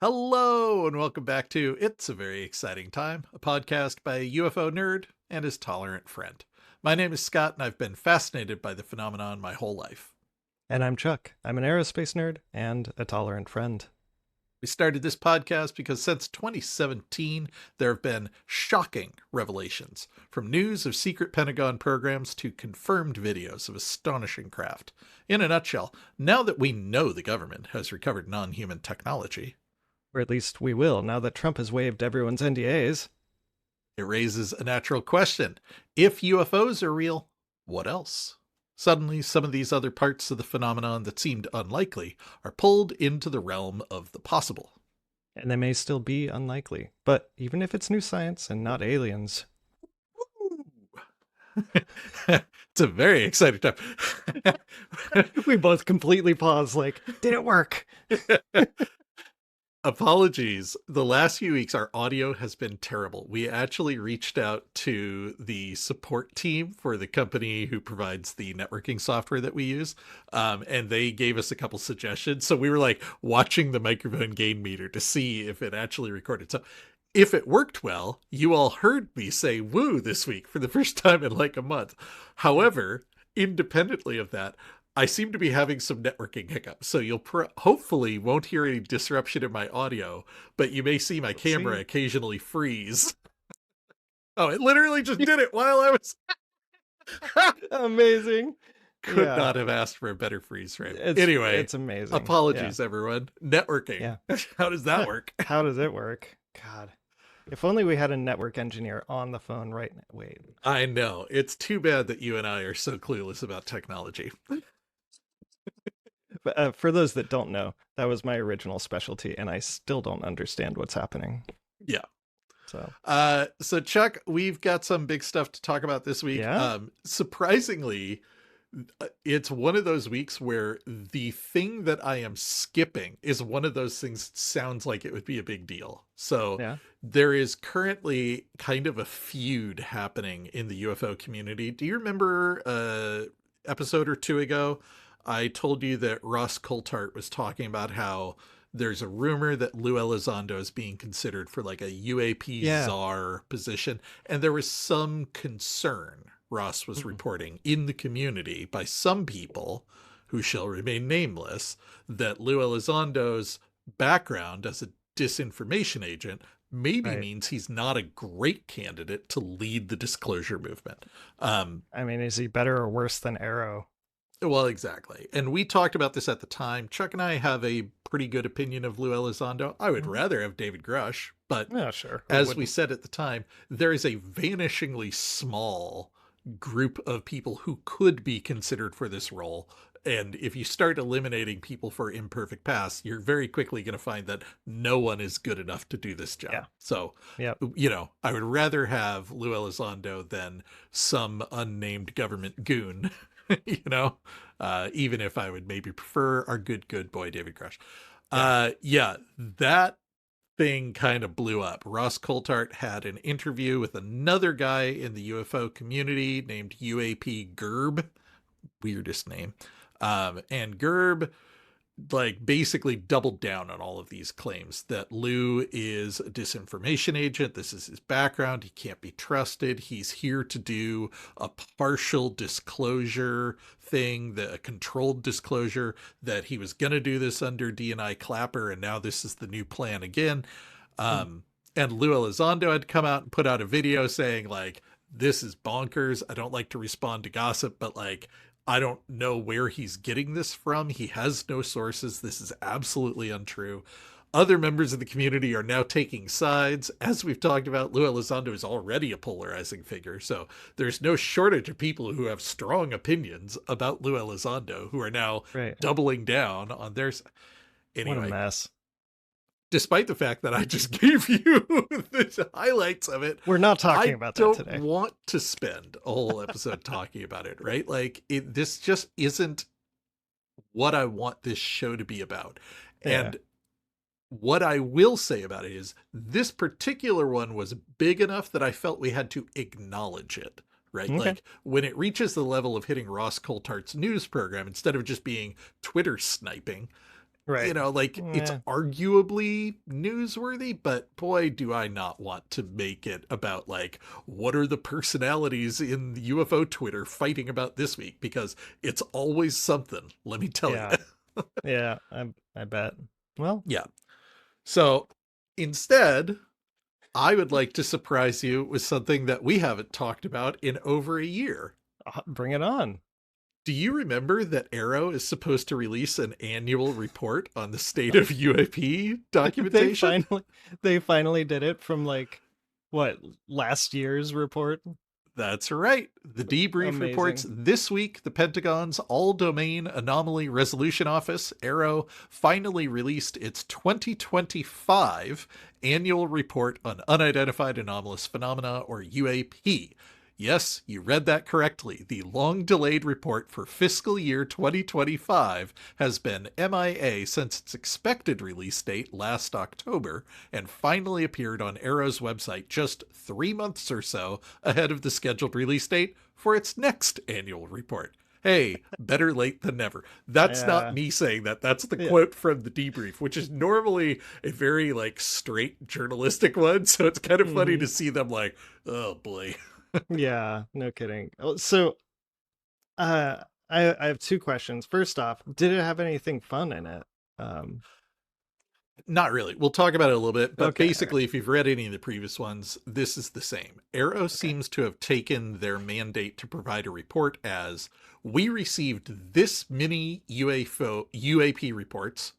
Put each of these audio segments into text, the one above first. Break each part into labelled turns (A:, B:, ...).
A: Hello, and welcome back to It's a Very Exciting Time, a podcast by a UFO nerd and his tolerant friend. My name is Scott, and I've been fascinated by the phenomenon my whole life.
B: And I'm Chuck. I'm an aerospace nerd and a tolerant friend.
A: We started this podcast because since 2017, there have been shocking revelations, from news of secret Pentagon programs to confirmed videos of astonishing craft. In a nutshell, now that we know the government has recovered non-human technology,
B: Or at least we will, now that Trump has waived everyone's NDAs.
A: it raises a natural question. If UFOs are real, what else? Suddenly, some of these other parts of the phenomenon that seemed unlikely are pulled into the realm of the possible.
B: And they may still be unlikely. But even if it's new science and not aliens.
A: It's a very exciting time.
B: We both completely paused like, did it work?
A: Apologies. The last few weeks, our audio has been terrible. We actually reached out to the support team for the company who provides the networking software that we use, and they gave us a couple suggestions. So we were like watching the microphone gain meter to see if it actually recorded. So if it worked well, you all heard me say woo this week for the first time in like a month. However, independently of that, I seem to be having some networking hiccups, so you'll hopefully won't hear any disruption in my audio, but you may see my camera occasionally freeze. Oh, it literally just did it while I was...
B: Amazing.
A: Could not have asked for a better freeze frame.
B: Anyway, it's amazing.
A: Apologies, everyone. Networking.
B: Yeah.
A: How does that work?
B: How does it work? God. If only we had a network engineer on the phone right now. Wait.
A: I know. It's too bad that you and I are so clueless about technology.
B: But for those that don't know, that was my original specialty, and I still don't understand what's happening.
A: Yeah.
B: So
A: Chuck, we've got some big stuff to talk about this week.
B: Yeah?
A: Surprisingly, it's one of those weeks where the thing that I am skipping is one of those things that sounds like it would be a big deal. So
B: yeah.
A: There is currently kind of a feud happening in the UFO community. Do you remember an episode or two ago, I told you that Ross Coulthart was talking about how there's a rumor that Lou Elizondo is being considered for like a UAP czar position. And there was some concern, Ross was reporting, in the community by some people who shall remain nameless, that Lou Elizondo's background as a disinformation agent maybe means he's not a great candidate to lead the disclosure movement.
B: I mean, is he better or worse than AARO?
A: Well, exactly. And we talked about this at the time. Chuck and I have a pretty good opinion of Lou Elizondo. I would rather have David Grush, but
B: sure.
A: as we said at the time, there is a vanishingly small group of people who could be considered for this role. And if you start eliminating people for imperfect past, you're very quickly going to find that no one is good enough to do this job.
B: Yeah.
A: So, you know, I would rather have Lou Elizondo than some unnamed government goon. You know, even if I would maybe prefer our good boy David Grush. That thing kind of blew up. Ross Coulthart had an interview with another guy in the UFO community named UAP Gerb, weirdest name, and Gerb like basically doubled down on all of these claims that Lou is a disinformation agent. This is his background. He can't be trusted. He's here to do a partial disclosure thing, a controlled disclosure, that he was going to do this under DNI Clapper, and now this is the new plan again. And Lou Elizondo had come out and put out a video saying like, this is bonkers. I don't like to respond to gossip, but like, I don't know where he's getting this from. He has no sources. This is absolutely untrue. Other members of the community are now taking sides. As we've talked about, Lou Elizondo is already a polarizing figure. So there's no shortage of people who have strong opinions about Lou Elizondo who are now doubling down on their side. Anyway,
B: what a mess.
A: Despite the fact that I just gave you the highlights of it,
B: we're not talking about that today.
A: I don't want to spend a whole episode talking about it, right? Like, this just isn't what I want this show to be about. And what I will say about it is this particular one was big enough that I felt we had to acknowledge it, right?
B: Okay.
A: Like, when it reaches the level of hitting Ross Coulthart's news program, instead of just being Twitter sniping,
B: Right.
A: Like it's
B: Yeah.
A: arguably newsworthy, but boy, do I not want to make it about like what are the personalities in the UFO Twitter fighting about this week, because it's always something, let me tell you.
B: Yeah. Yeah. I bet. Well,
A: Yeah. So instead, I would like to surprise you with something that we haven't talked about in over a year.
B: bring it on.
A: Do you remember that AARO is supposed to release an annual report on the state of UAP
B: they
A: documentation?
B: finally they finally did it from like what, last year's report?
A: That's right. The debrief reports
B: Amazing.
A: this week the Pentagon's All Domain Anomaly Resolution Office, AARO, finally released its 2025 annual report on unidentified anomalous phenomena, or UAP. Yes, you read that correctly. The long delayed report for fiscal year 2025 has been MIA since its expected release date last October, and finally appeared on AARO's website just 3 months or so ahead of the scheduled release date for its next annual report. Hey, better late than never. That's not
B: Yeah.
A: me saying that. That's the
B: Yeah.
A: quote from the debrief, which is normally a very like straight journalistic one. So it's kind of funny
B: Hmm.
A: to see them like, oh boy.
B: Yeah, no kidding. So, I have two questions. First off, did it have anything fun in it? Um,
A: Not really. We'll talk about it a little bit, but
B: okay, all right,
A: basically, if you've read any of the previous ones, this is the same. AARO
B: okay,
A: seems to have taken their mandate to provide a report as we received this many UFO UAP reports,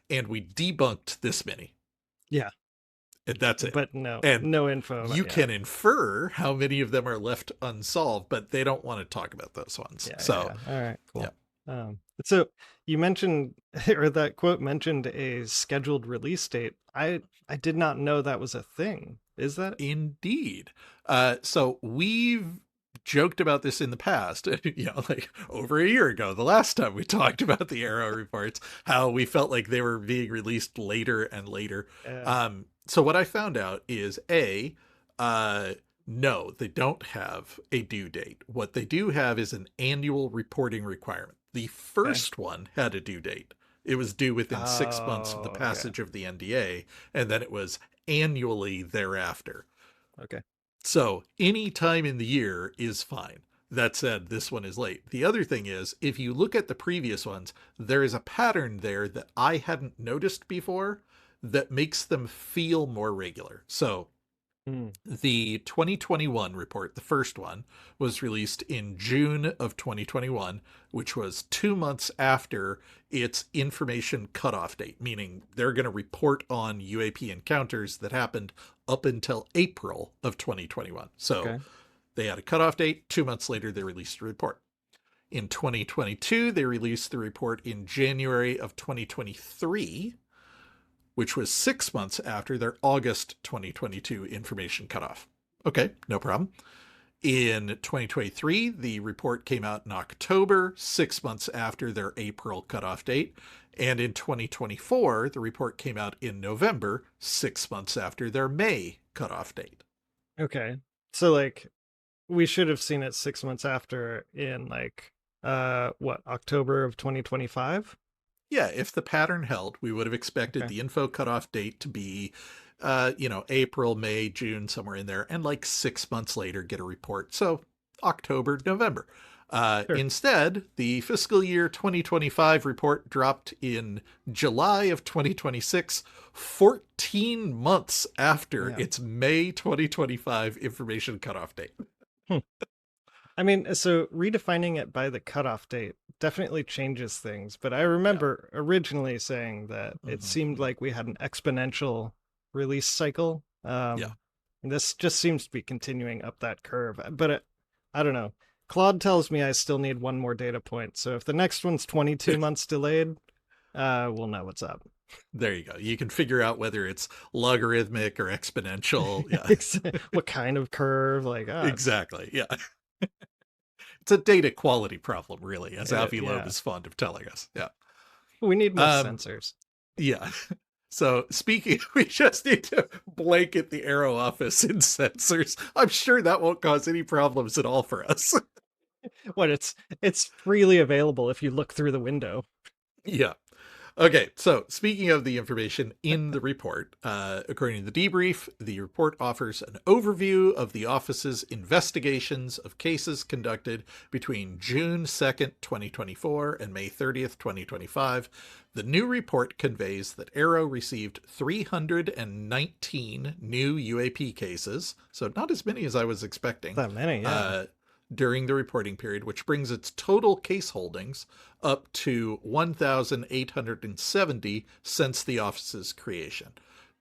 A: and we debunked this many,
B: yeah,
A: and that's it.
B: but no,
A: And
B: no info.
A: you
B: Yeah,
A: can infer how many of them are left unsolved, but they don't want to talk about those ones.
B: yeah, yeah,
A: So,
B: yeah. All right,
A: yeah,
B: cool. So you mentioned, or that quote mentioned a scheduled release date. I did not know that was a thing. Is that?
A: indeed. So we've joked about this in the past, like over a year ago, the last time we talked about the AARO reports, how we felt like they were being released later and later.
B: Uh,
A: So what I found out is uh, no, they don't have a due date. What they do have is an annual reporting requirement. The
B: okay.
A: first one had a due date. It was due within 6 months of the
B: Oh, okay,
A: passage of the NDA, and then it was annually thereafter.
B: okay,
A: So any time in the year is fine. That said, this one is late. The other thing is, if you look at the previous ones, there is a pattern there that I hadn't noticed before that makes them feel more regular. So
B: hmm,
A: the 2021 report, the first one, was released in June of 2021, which was 2 months after its information cutoff date, meaning they're going to report on UAP encounters that happened up until April of 2021. So
B: okay,
A: they had a cutoff date. 2 months later, they released a report. In 2022, they released the report in January of 2023, which was 6 months after their August 2022 information cutoff. Okay, no problem. In 2023, the report came out in October, 6 months after their April cutoff date. And in 2024, the report came out in November, 6 months after their May cutoff date.
B: okay. So like, we should have seen it 6 months after in like what, October of 2025?
A: Yeah, if the pattern held, we would have expected
B: Okay.
A: the info cutoff date to be, April, May, June, somewhere in there, and like 6 months later get a report. So October, November.
B: Sure.
A: Instead, the fiscal year 2025 report dropped in July of 2026, 14 months after
B: Yeah.
A: its May 2025 information cutoff date.
B: Hmm. I mean, so redefining it by the cutoff date definitely changes things, but I
A: Yeah.
B: remember originally saying that it seemed
A: Mm-hmm.
B: like we had an exponential release cycle.
A: Yeah.
B: And this just seems to be continuing up that curve. But I don't know. Claude tells me I still need one more data point. So if the next one's 22 months delayed, we'll know what's up.
A: There you go. You can figure out whether it's logarithmic or exponential. Yeah,
B: What kind of curve? Like,
A: exactly. Yeah. It's a data quality problem, really, as Avi Loeb
B: yeah.
A: is fond of telling us. Yeah.
B: We need more
A: Um,
B: sensors.
A: yeah. So speaking, we just need to blanket the Arrow office in sensors. I'm sure that won't cause any problems at all for us.
B: What, it's freely available if you look through the window.
A: Yeah. Okay, so speaking of the information in the report, according to the debrief, the report offers an overview of the office's investigations of cases conducted between June 2nd, 2024 and May 30th, 2025. The new report conveys that AARO received 319 new UAP cases, so not as many as I was expecting.
B: That many, yeah.
A: During the reporting period, which brings its total case holdings up to 1,870 since the office's creation.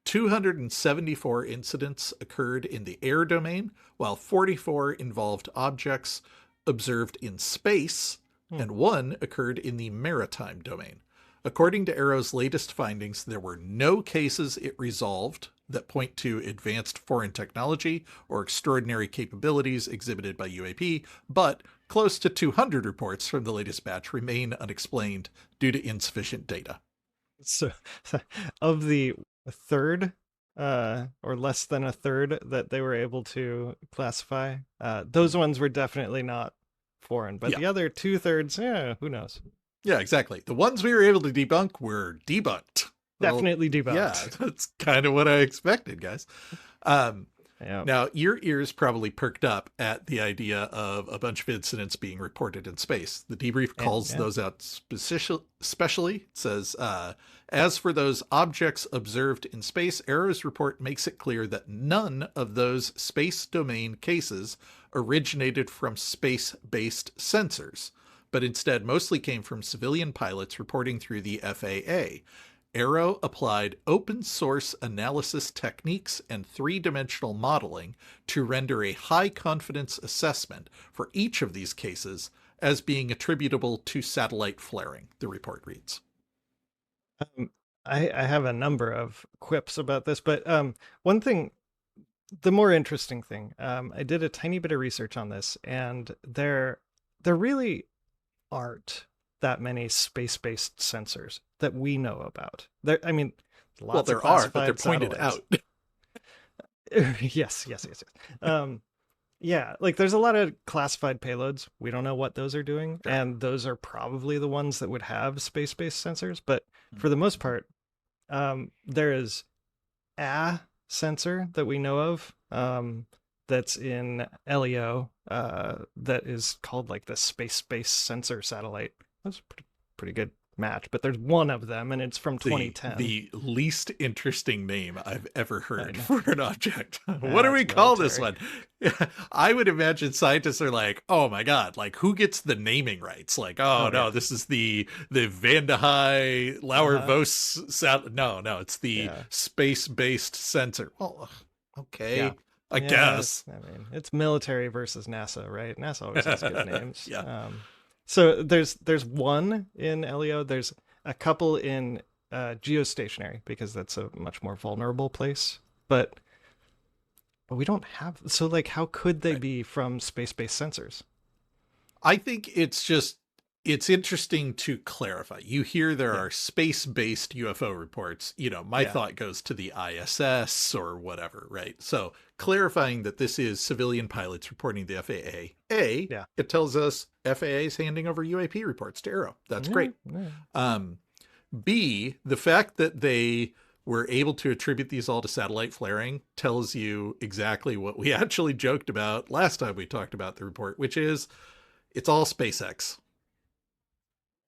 A: 274 incidents occurred in the air domain, while 44 involved objects observed in space, and one occurred in the maritime domain. According to AARO's latest findings, there were no cases it resolved that point to advanced foreign technology or extraordinary capabilities exhibited by UAP, but close to 200 reports from the latest batch remain unexplained due to insufficient data.
B: So, of the third, or less than a third that they were able to classify, those ones were definitely not foreign, but the other 2/3, yeah, who knows?
A: Yeah, exactly. The ones we were able to debunk were debunked.
B: Definitely debunked.
A: Yeah, that's kind of what I expected, guys. Now, your ears probably perked up at the idea of a bunch of incidents being reported in space. The debrief calls those out specially. It says, as for those objects observed in space, AARO's report makes it clear that none of those space domain cases originated from space-based sensors, but instead mostly came from civilian pilots reporting through the FAA. AARO applied open source analysis techniques and three-dimensional modeling to render a high confidence assessment for each of these cases as being attributable to satellite flaring, the report reads.
B: I have a number of quips about this, but one thing, the more interesting thing, I did a tiny bit of research on this, and there really aren't that many space-based sensors that we know about. I mean, lots
A: there
B: of
A: are, but they're
B: classified
A: pointed out.
B: yes. Yeah, like there's a lot of classified payloads. We don't know what those are doing, and those are probably the ones that would have space-based sensors. But for the most part, there is a sensor that we know of that's in LEO that is called like the space-based sensor satellite. That's a pretty good match, but there's one of them, and it's from 2010.
A: The least interesting name I've ever heard for an object. What do we call this one? I would imagine scientists are like, oh my god, like who gets the naming rights? Like, no, this is the Van de High Lauer Vos no, it's the space-based sensor. Well, okay. I guess.
B: I mean, it's military versus NASA, right? NASA always has good names. So there's one in LEO. There's a couple in geostationary, because that's a much more vulnerable place. But we don't have. So like, how could they be from space-based sensors?
A: I think it's interesting to clarify. You hear there are space-based UFO reports. You know, my thought goes to the ISS or whatever, right? So clarifying that this is civilian pilots reporting to the FAA. It tells us FAA is handing over UAP reports to AARO. That's great. B, the fact that they were able to attribute these all to satellite flaring tells you exactly what we actually joked about last time we talked about the report, which is it's all SpaceX.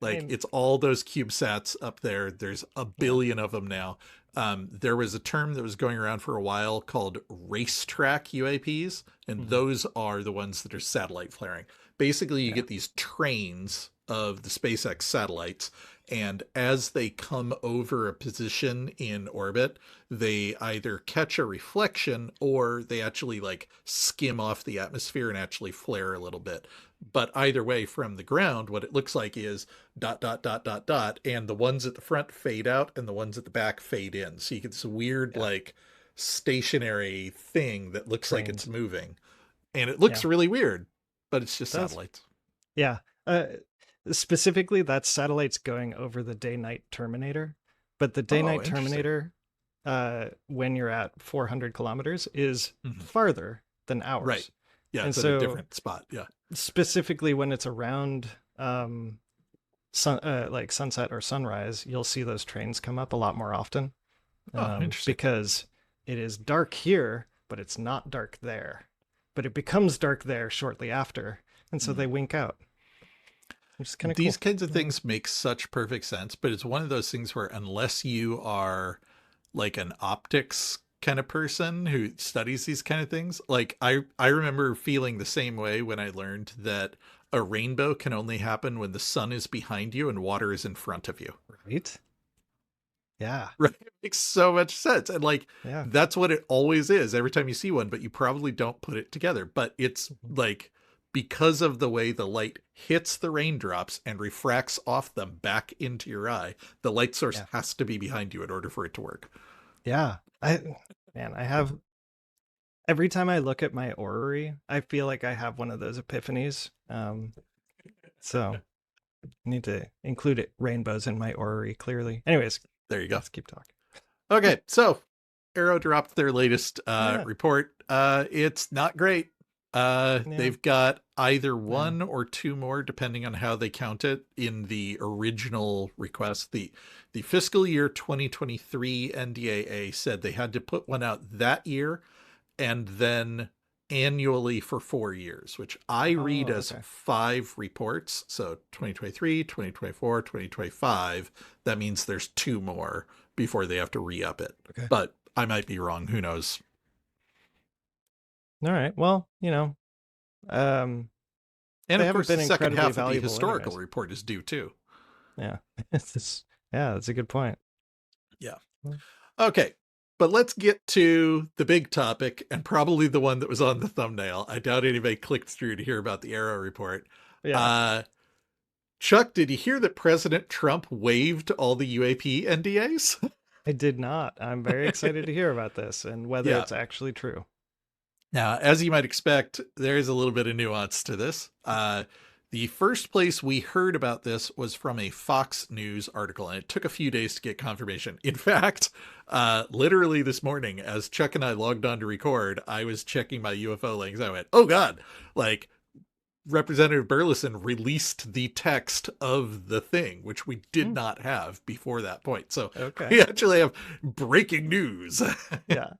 A: Like, it's all those CubeSats up there. There's a billion of them now. There was a term that was going around for a while called racetrack UAPs, and those are the ones that are satellite flaring. Basically, you get these trains of the SpaceX satellites, and as they come over a position in orbit, they either catch a reflection or they actually like skim off the atmosphere and actually flare a little bit. But either way, from the ground, what it looks like is ... and the ones at the front fade out and the ones at the back fade in. So you get this weird like stationary thing that looks like it's moving, and it looks really weird, but it's just satellites.
B: Specifically, that's satellites going over the day-night terminator. But the day-night terminator, when you're at 400 kilometers, is farther than ours.
A: Right. Yeah,
B: and
A: it's
B: so
A: at a different spot. Yeah.
B: Specifically when it's around like sunset or sunrise, you'll see those trains come up a lot more often,
A: Oh, interesting.
B: because it is dark here, but it's not dark there. But it becomes dark there shortly after, and so they wink out, which is kind of
A: These
B: cool.
A: kinds of things make such perfect sense, but it's one of those things where unless you are like an optics kind of person who studies these kind of things, like I remember feeling the same way when I learned that a rainbow can only happen when the sun is behind you and water is in front of you.
B: Right? Yeah.
A: Right? It makes so much sense. And like
B: Yeah.
A: that's what it always is every time you see one, but you probably don't put it together. But it's
B: Mhm.
A: like because of the way the light hits the raindrops and refracts off them back into your eye, the light source
B: Yeah.
A: has to be behind you in order for it to work.
B: Yeah. I have every time I look at my orrery, I feel like I have one of those epiphanies. So I need to include rainbows in my orrery clearly. Anyways,
A: There you go.
B: let's keep talking.
A: Okay, so AARO dropped their latest
B: Oh yeah.
A: report. It's not great.
B: Yeah.
A: They've got either
B: Yeah.
A: one or two more, depending on how they count it, in the original request. The fiscal year 2023 NDAA said they had to put one out that year and then annually for 4 years, which I read
B: Oh,
A: as
B: okay.
A: 5 reports. So 2023, 2024, 2025. That means there's two more before they have to re-up it.
B: Okay.
A: But I might be wrong. Who knows?
B: All right. Well, um,
A: And
B: they
A: of
B: haven't
A: course,
B: been
A: the second
B: incredibly
A: half of the
B: valuable,
A: historical
B: anyways.
A: report is due too.
B: Yeah. Yeah, that's a good point.
A: Yeah.
B: Mm.
A: Okay. But let's get to the big topic and probably the one that was on the thumbnail. I doubt anybody clicked through to hear about the AARO report.
B: Yeah.
A: Uh, Chuck, did you hear that President Trump waived all the UAP NDAs?
B: I did not. I'm very excited to hear about this and whether
A: Yeah.
B: it's actually true.
A: Now, as you might expect, there is a little bit of nuance to this. The first place we heard about this was from a Fox News article, and it took a few days to get confirmation. In fact, literally this morning, as Chuck and I logged on to record, I was checking my UFO links. I went, oh God, like Representative Burleson released the text of the thing, which we did
B: Hmm.
A: not have before that point. So
B: Okay.
A: we actually have breaking news.
B: Yeah.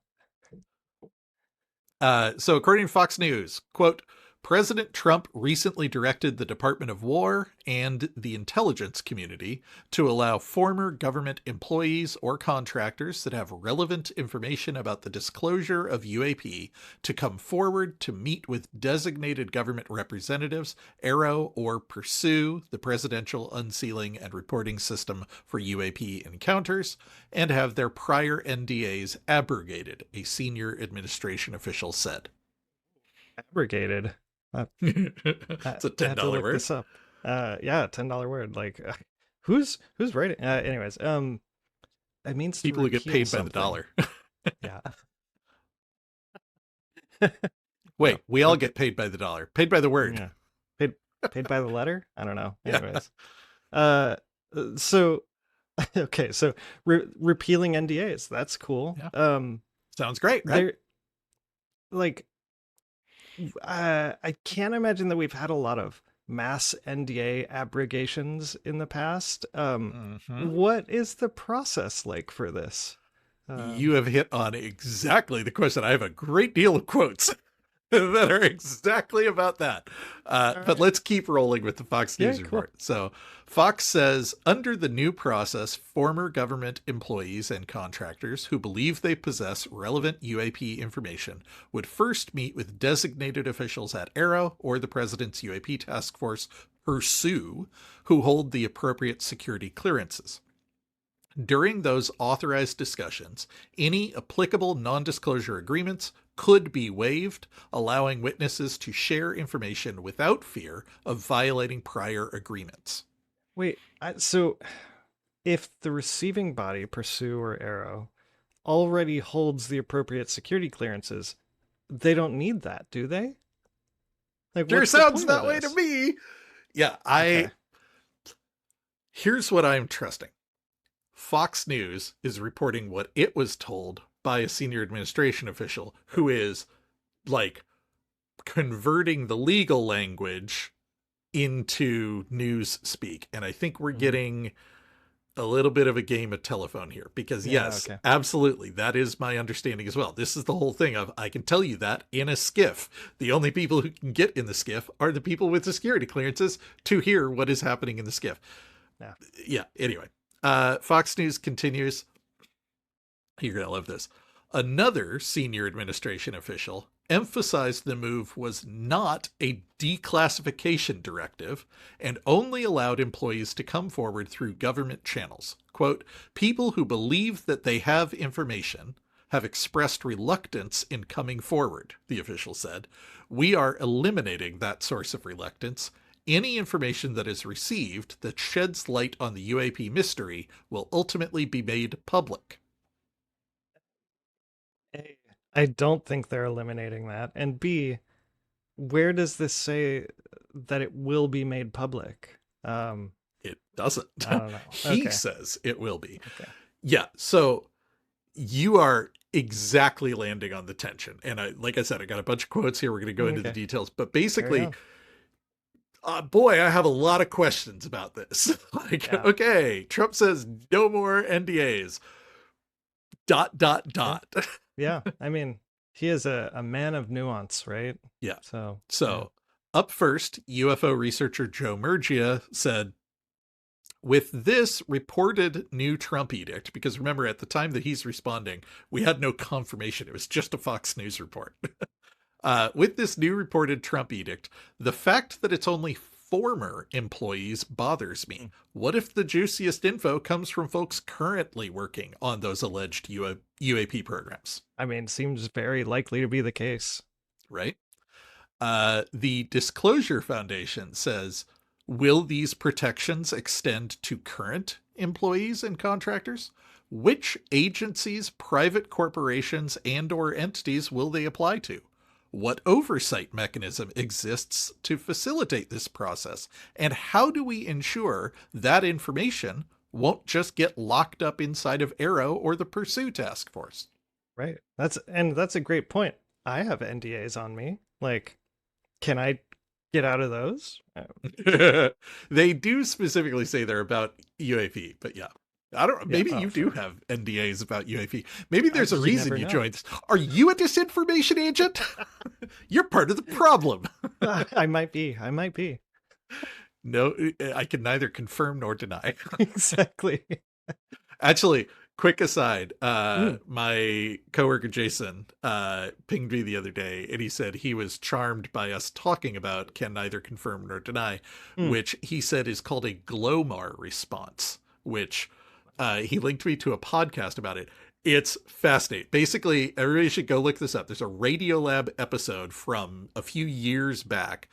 A: So according to Fox News, quote, President Trump recently directed the Department of War and the intelligence community to allow former government employees or contractors that have relevant information about the disclosure of UAP to come forward to meet with designated government representatives, AARO, or pursue the Presidential Unsealing and Reporting System for UAP encounters and have their prior NDAs abrogated, a senior administration official said.
B: Abrogated.
A: It's a
B: I have to
A: $10
B: look
A: word.
B: this up. Yeah, $10 word. Like, who's writing? Anyways, it means to
A: People who get
B: repeal
A: paid by the
B: something.
A: dollar.
B: Yeah.
A: Wait,
B: No.
A: we all
B: Okay.
A: get paid by the dollar. Paid by the word.
B: Yeah. Paid paid by the letter. I don't know.
A: Yeah.
B: Anyways, uh, so okay, so repealing NDAs. That's cool.
A: Yeah. Sounds great, right?
B: They're like, I can't imagine that we've had a lot of mass NDA abrogations in the past.
A: Mm-hmm.
B: What is the process like for this?
A: You have hit on exactly the question. I have a great deal of quotes that are exactly about that.
B: All
A: But
B: right.
A: let's keep rolling with the Fox
B: Yeah,
A: News
B: cool.
A: report. So, Fox says under the new process, former government employees and contractors who believe they possess relevant UAP information would first meet with designated officials at AARO or the President's UAP Task Force, pursue, who hold the appropriate security clearances. During those authorized discussions, any applicable non disclosure agreements could be waived, allowing witnesses to share information without fear of violating prior agreements.
B: Wait, so if the receiving body, Pursue or Arrow, already holds the appropriate security clearances, they don't need that, do they? Like,
A: Sure
B: what's the
A: sounds
B: point of
A: that way to
B: this?
A: me. Yeah,
B: Okay.
A: here's what I'm trusting. Fox News is reporting what it was told by a senior administration official who is like converting the legal language into news speak. And I think we're
B: Mhm.
A: getting a little bit of a game of telephone here because
B: Yeah,
A: yes,
B: okay.
A: absolutely. That is my understanding as well. This is the whole thing of, I can tell you that in a skiff, the only people who can get in the skiff are the people with the security clearances to hear what is happening in the skiff.
B: Yeah.
A: Yeah. Anyway, Fox News continues. You're going to love this. Another senior administration official emphasized the move was not a declassification directive and only allowed employees to come forward through government channels. Quote, people who believe that they have information have expressed reluctance in coming forward, the official said. We are eliminating that source of reluctance. Any information that is received that sheds light on the UAP mystery will ultimately be made public.
B: A, I don't think they're eliminating that. And B, where does this say that it will be made public?
A: It doesn't.
B: I don't know.
A: He
B: Okay.
A: says it will be.
B: Okay.
A: Yeah. So you are exactly landing on the tension. And like I said, I got a bunch of quotes here. We're going to go into the
B: Okay.
A: details. But
B: Carry
A: basically,
B: on.
A: boy, I have a lot of questions about this. Like,
B: Yeah.
A: okay, Trump says no more NDAs. Dot, dot,
B: Yeah.
A: dot.
B: Yeah. I mean, he is a man of nuance, right?
A: Yeah.
B: So, yeah.
A: So, up first, UFO researcher Joe Murgia said, with this reported new Trump edict, because remember, at the time that he's responding, we had no confirmation. It was just a Fox News report. With this new reported Trump edict, the fact that it's only former employees bothers me. What if the juiciest info comes from folks currently working on those alleged UAP programs?
B: I mean, seems very likely to be the case.
A: Right? The Disclosure Foundation says, will these protections extend to current employees and contractors? Which agencies, private corporations, and or entities will they apply to? What oversight mechanism exists to facilitate this process? And how do we ensure that information won't just get locked up inside of AARO or the Pursue Task Force?
B: Right. That's a great point. I have NDAs on me. Like, can I get out of those?
A: They do specifically say they're about UAP, but yeah. I don't know.
B: Yeah.
A: Maybe
B: Oh,
A: you do
B: sure.
A: have NDAs about UAP. Maybe there's a
B: You
A: reason
B: never
A: you
B: know.
A: joined this. Are you a disinformation agent? You're part of the problem.
B: I might be. I might be.
A: No, I can neither confirm nor deny.
B: Exactly.
A: Actually, quick aside,
B: Mm.
A: my coworker Jason pinged me the other day, and he said he was charmed by us talking about can neither confirm nor deny,
B: Mm.
A: which he said is called a Glomar response, which he linked me to a podcast about it. It's fascinating. Basically, everybody should go look this up. There's a Radiolab episode from a few years back.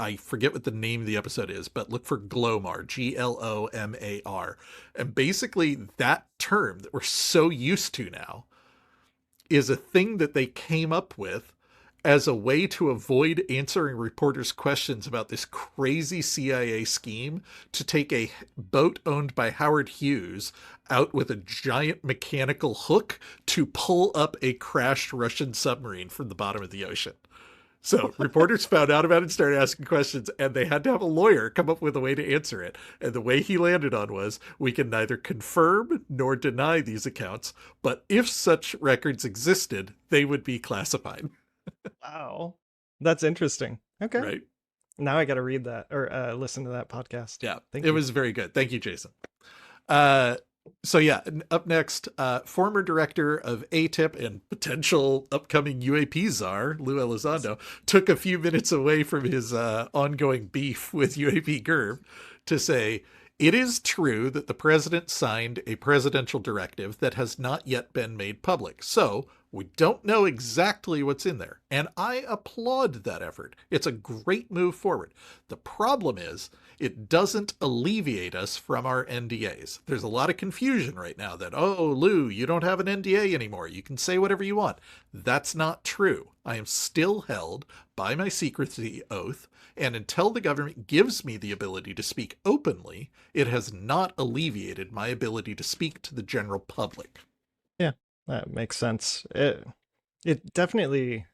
A: I forget what the name of the episode is, but look for Glomar, Glomar. And basically, that term that we're so used to now is a thing that they came up with as a way to avoid answering reporters' questions about this crazy CIA scheme to take a boat owned by Howard Hughes out with a giant mechanical hook to pull up a crashed Russian submarine from the bottom of the ocean. So reporters found out about it and started asking questions, and they had to have a lawyer come up with a way to answer it. And the way he landed on was, we can neither confirm nor deny these accounts, but if such records existed, they would be classified.
B: Wow. That's interesting. Okay.
A: Right?
B: Now I got to read that or listen to that podcast.
A: Yeah,
B: Thank
A: it
B: you.
A: was very good. Thank you, Jason. Uh, so yeah, up next, former director of ATIP and potential upcoming UAP czar, Lou Elizondo, took a few minutes away from his ongoing beef with UAP GERB to say, it is true that the president signed a presidential directive that has not yet been made public. So we don't know exactly what's in there. And I applaud that effort. It's a great move forward. The problem is, it doesn't alleviate us from our NDAs. There's a lot of confusion right now that, oh, Lou, you don't have an NDA anymore. You can say whatever you want. That's not true. I am still held by my secrecy oath, and until the government gives me the ability to speak openly, it has not alleviated my ability to speak to the general public.
B: Yeah, that makes sense. It definitely,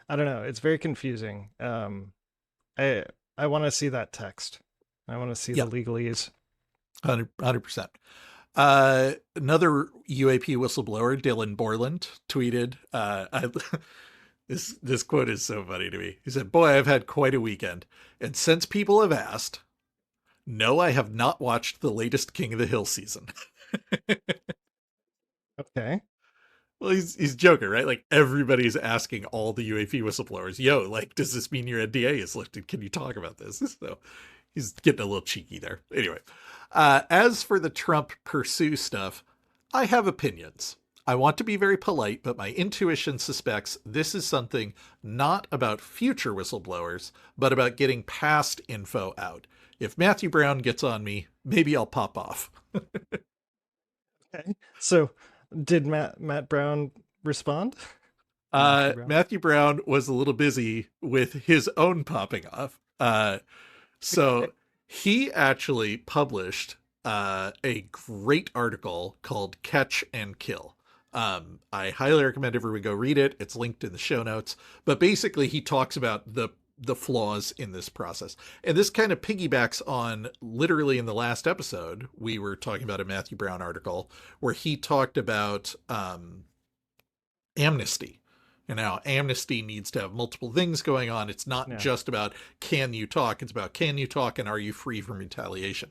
B: I don't know, it's very confusing. I I want to see that text. I want to see
A: Yeah,
B: the legalese.
A: 100%. Another UAP whistleblower, Dylan Borland, tweeted, this quote is so funny to me. He said, "Boy, I've had quite a weekend. And since people have asked, no, I have not watched the latest King of the Hill season."
B: Okay.
A: Well, he's joking, right? Like everybody's asking all the UAP whistleblowers, "Yo, like, does this mean your NDA is lifted? Can you talk about this?" So he's getting a little cheeky there. Anyway, as for the Trump pursue stuff, I have opinions. I want to be very polite, but my intuition suspects this is something not about future whistleblowers, but about getting past info out. If Matthew Brown gets on me, maybe I'll pop off.
B: Okay. So, did Matt Brown respond? Matthew Brown.
A: Matthew Brown was a little busy with his own popping off. So he actually published a great article called Catch and Kill. I highly recommend everyone go read it. It's linked in the show notes. But basically, he talks about the flaws in this process. And this kind of piggybacks on literally in the last episode, we were talking about a Matthew Brown article where he talked about amnesty. And now amnesty needs to have multiple things going on. It's not just about can you talk, it's about can you talk and are you free from retaliation.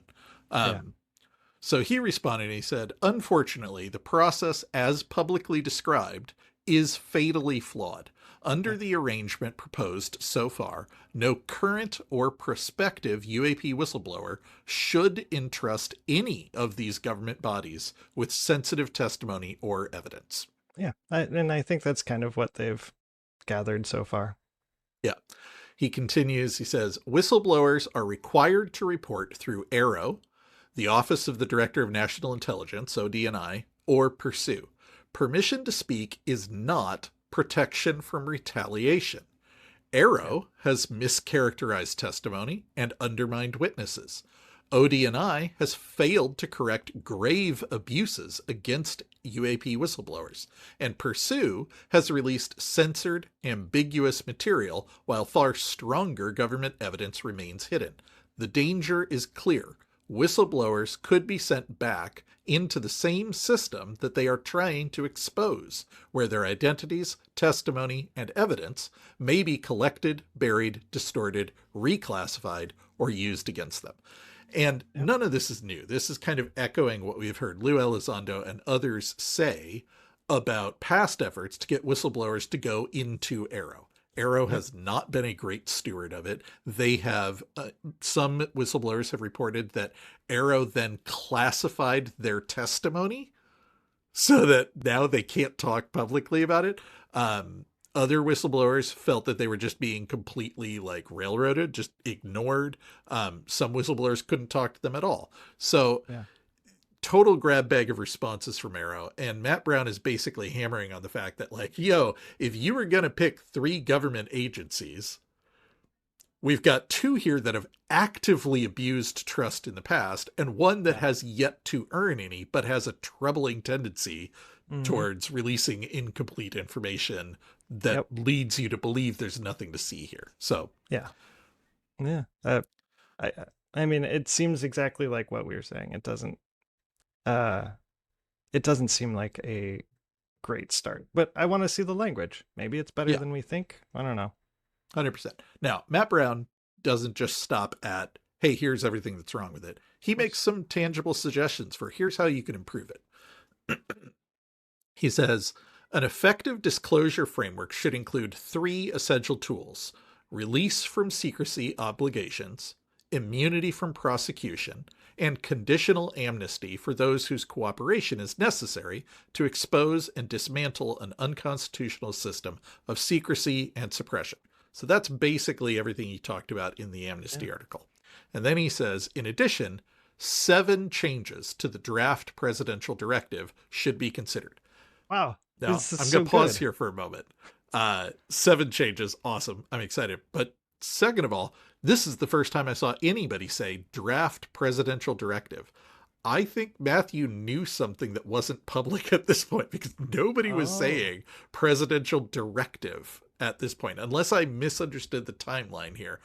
A: So he responded and he said, "Unfortunately, the process as publicly described is fatally flawed. Under the arrangement proposed so far, no current or prospective UAP whistleblower should entrust any of these government bodies with sensitive testimony or evidence."
B: Yeah, and I think that's kind of what they've gathered so far.
A: Yeah. He continues, he says, "Whistleblowers are required to report through AARO, the Office of the Director of National Intelligence, ODNI, or Pursue. Permission to speak is not protection from retaliation. AARO has mischaracterized testimony and undermined witnesses. ODNI has failed to correct grave abuses against UAP whistleblowers, and Pursue has released censored, ambiguous material while far stronger government evidence remains hidden. The danger is clear. Whistleblowers could be sent back into the same system that they are trying to expose, where their identities, testimony, and evidence may be collected, buried, distorted, reclassified, or used against them." And none of this is new. This is kind of echoing what we've heard Lou Elizondo and others say about past efforts to get whistleblowers to go into AARO. AARO has not been a great steward of it. They have, some whistleblowers have reported that AARO then classified their testimony so that now they can't talk publicly about it. Other whistleblowers felt that they were just being completely like railroaded, just ignored. Some whistleblowers couldn't talk to them at all. So total grab bag of responses from AARO. And Matt Brown is basically hammering on the fact that like, yo, if you were going to pick 3 government agencies, we've got 2 here that have actively abused trust in the past and one that has yet to earn any, but has a troubling tendency towards releasing incomplete information that leads you to believe there's nothing to see here. So
B: I mean, it seems exactly like what we were saying. It doesn't seem like a great start, but I want to see the language. Maybe it's better than we think. I don't know.
A: 100%. Now, Matt Brown doesn't just stop at, hey, here's everything that's wrong with it. He makes some tangible suggestions for here's how you can improve it. He says, an effective disclosure framework should include 3 essential tools: release from secrecy obligations, immunity from prosecution, and conditional amnesty for those whose cooperation is necessary to expose and dismantle an unconstitutional system of secrecy and suppression. So that's basically everything he talked about in the amnesty article. And then he says, in addition, 7 changes to the draft presidential directive should be considered.
B: Wow.
A: Now, I'm going to pause here for a moment. 7 changes. Awesome. I'm excited. But second of all, this is the first time I saw anybody say draft presidential directive. I think Matthew knew something that wasn't public at this point because nobody was saying presidential directive at this point, unless I misunderstood the timeline here.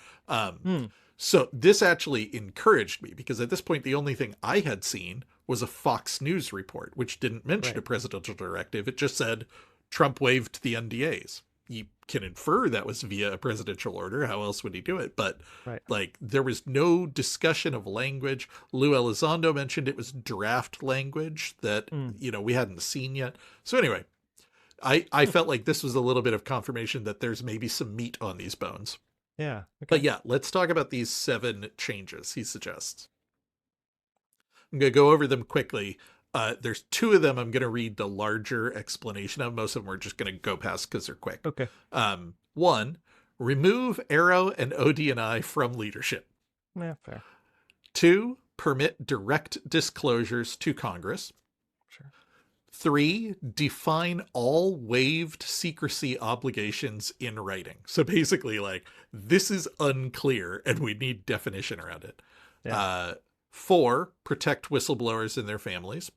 A: So this actually encouraged me because at this point, the only thing I had seen was a Fox News report, which didn't mention a
B: Right.
A: presidential directive. It just said Trump waived the NDAs. You can infer that was via a presidential order. How else would he do it? But
B: Right.
A: like there was no discussion of language. Lou Elizondo mentioned it was draft language that,
B: Mm.
A: we hadn't seen yet. So anyway, I felt like this was a little bit of confirmation that there's maybe some meat on these bones.
B: Yeah.
A: But
B: Okay.
A: yeah, let's talk about these 7 changes he suggests. I'm going to go over them quickly. There's 2 of them I'm going to read the larger explanation of. Most of them we're just going to go past because they're quick.
B: Okay.
A: 1, remove AARO and ODNI from leadership.
B: Yeah. Fair.
A: 2, permit direct disclosures to Congress.
B: Sure.
A: 3, define all waived secrecy obligations in writing. So basically, like, this is unclear and we need definition around it.
B: Yeah.
A: 4, protect whistleblowers and their families.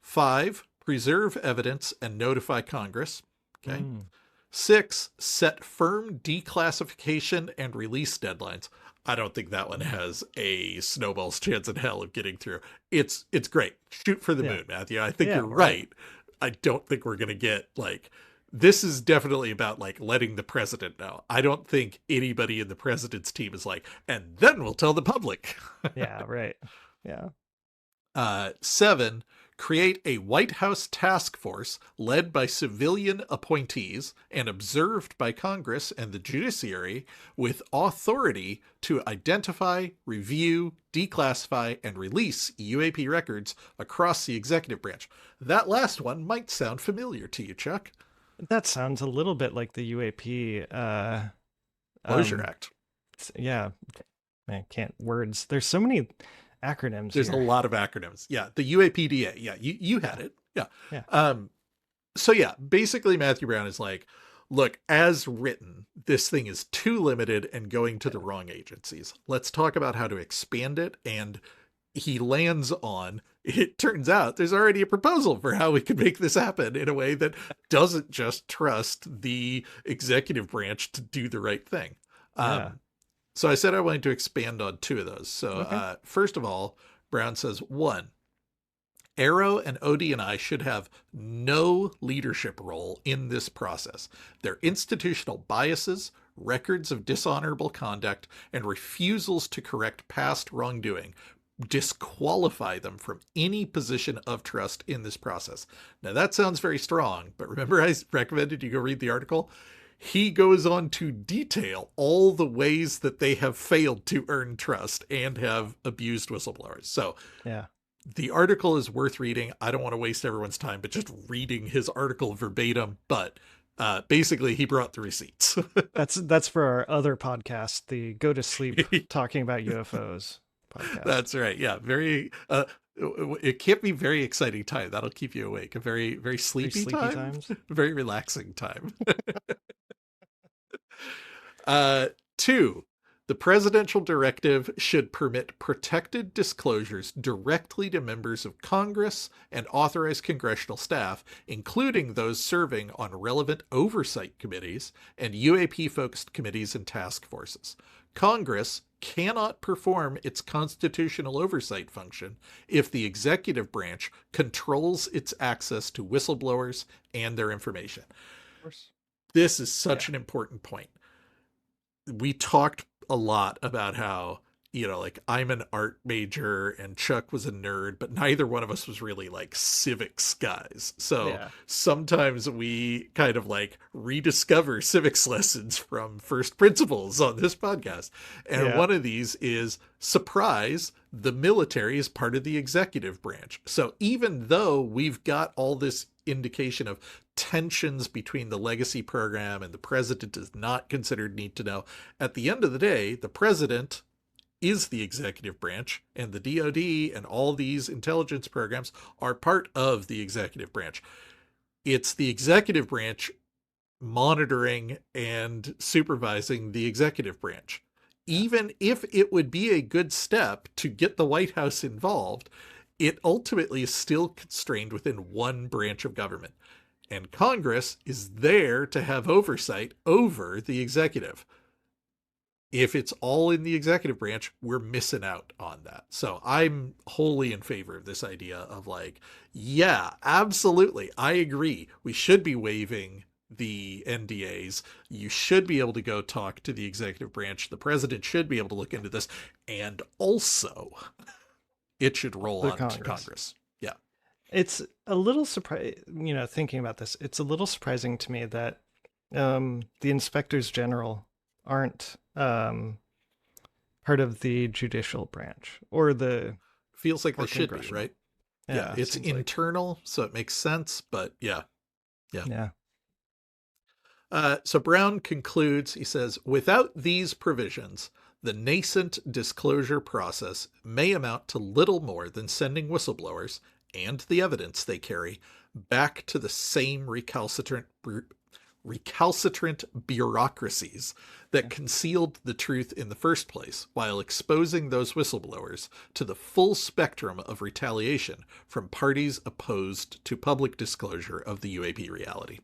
A: 5, preserve evidence and notify Congress. Okay.
B: Mm.
A: 6, set firm declassification and release deadlines. I don't think that one has a snowball's chance in hell of getting through. It's great. Shoot for the
B: Yeah.
A: moon, Matthew. I think
B: Yeah,
A: you're
B: right.
A: right. I don't think we're going to get like this is definitely about like letting the president know. I don't think anybody in the president's team is like, and then we'll tell the public.
B: Yeah. Right. Yeah.
A: 7, create a White House task force led by civilian appointees and observed by Congress and the judiciary with authority to identify, review, declassify, and release UAP records across the executive branch. That last one might sound familiar to you, Chuck.
B: That sounds a little bit like the UAP.
A: Closure Act.
B: Yeah. Man, can't words. There's so many acronyms
A: There's
B: here.
A: a lot of acronyms. Yeah, the UAPDA. Yeah, you had it. Yeah.
B: Yeah.
A: So yeah, basically Matthew Brown is like, look, as written, this thing is too limited and going to the wrong agencies. Let's talk about how to expand it. And he lands on, it turns out there's already a proposal for how we can make this happen in a way that doesn't just trust the executive branch to do the right thing.
B: Yeah.
A: So I said I wanted to expand on 2 of those. So
B: Okay.
A: first of all, Brown says, 1, AARO and ODNI should have no leadership role in this process. Their institutional biases, records of dishonorable conduct, and refusals to correct past wrongdoing disqualify them from any position of trust in this process. Now that sounds very strong, but remember I recommended you go read the article? He goes on to detail all the ways that they have failed to earn trust and have abused whistleblowers. So
B: Yeah.
A: the article is worth reading. I don't want to waste everyone's time, but just reading his article verbatim. But basically, he brought the receipts.
B: That's for our other podcast, the Go to Sleep Talking About UFOs podcast.
A: That's right. Yeah. Very, it can't be very exciting time. That'll keep you awake. A very, very sleepy, time.
B: times.
A: Very relaxing time. 2, the presidential directive should permit protected disclosures directly to members of Congress and authorized congressional staff, including those serving on relevant oversight committees and UAP-focused committees and task forces. Congress cannot perform its constitutional oversight function if the executive branch controls its access to whistleblowers and their information.
B: Of course.
A: This is such an important point. We talked a lot about how, like I'm an art major and Chuck was a nerd, but neither one of us was really like civics guys. So sometimes we kind of like rediscover civics lessons from first principles on this podcast. And one of these is surprise, the military is part of the executive branch. So even though we've got all this indication of tensions between the legacy program and the president is not considered need to know, at the end of the day, the president is the executive branch and the DoD and all these intelligence programs are part of the executive branch. It's the executive branch monitoring and supervising the executive branch. Even if it would be a good step to get the White House involved, it ultimately is still constrained within one branch of government. And Congress is there to have oversight over the executive. If it's all in the executive branch, we're missing out on that. So I'm wholly in favor of this idea of like, yeah, absolutely. I agree. We should be waiving the NDAs. You should be able to go talk to the executive branch. The president should be able to look into this. And also, it should roll
B: The
A: on to
B: Congress.
A: Congress. Yeah.
B: It's a little thinking about this, it's a little surprising to me that the inspectors general aren't part of the judicial branch or the
A: Feels like they should be, right? Yeah, it's internal,
B: like.
A: so it makes sense, but yeah.
B: Yeah.
A: So Brown concludes, he says, without these provisions, the nascent disclosure process may amount to little more than sending whistleblowers and the evidence they carry back to the same recalcitrant bureaucracies that concealed the truth in the first place, while exposing those whistleblowers to the full spectrum of retaliation from parties opposed to public disclosure of the UAP reality.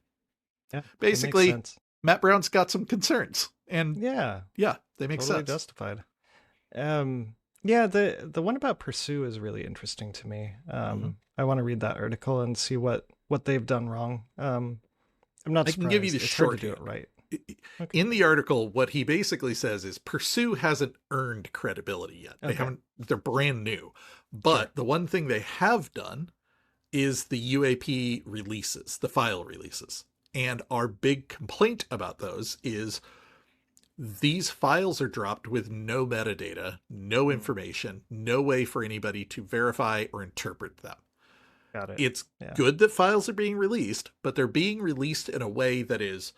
B: Yeah,
A: basically, Matt Brown's got some concerns, and
B: yeah,
A: they make
B: totally
A: sense.
B: Justified. Yeah, the one about Pursue is really interesting to me. I want to read that article and see what they've done wrong. I'm not.
A: I can give you the short
B: do it right.
A: Okay. In the article, what he basically says is Pursue hasn't earned credibility yet. They haven't. They're brand new, but the one thing they have done is the UAP releases, the file releases. And our big complaint about those is these files are dropped with no metadata, no information, no way for anybody to verify or interpret them.
B: Got it.
A: It's good that files are being released, but they're being released in a way that is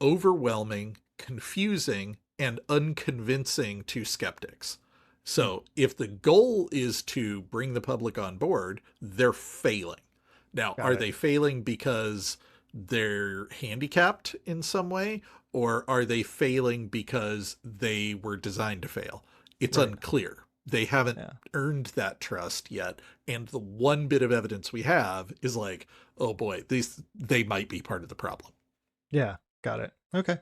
A: overwhelming, confusing, and unconvincing to skeptics. So if the goal is to bring the public on board, they're failing. Now, are they failing because they're handicapped in some way, or are they failing because they were designed to fail? It's unclear. They haven't earned that trust yet. And the one bit of evidence we have is like, oh boy, they might be part of the problem.
B: Yeah, got it. Okay.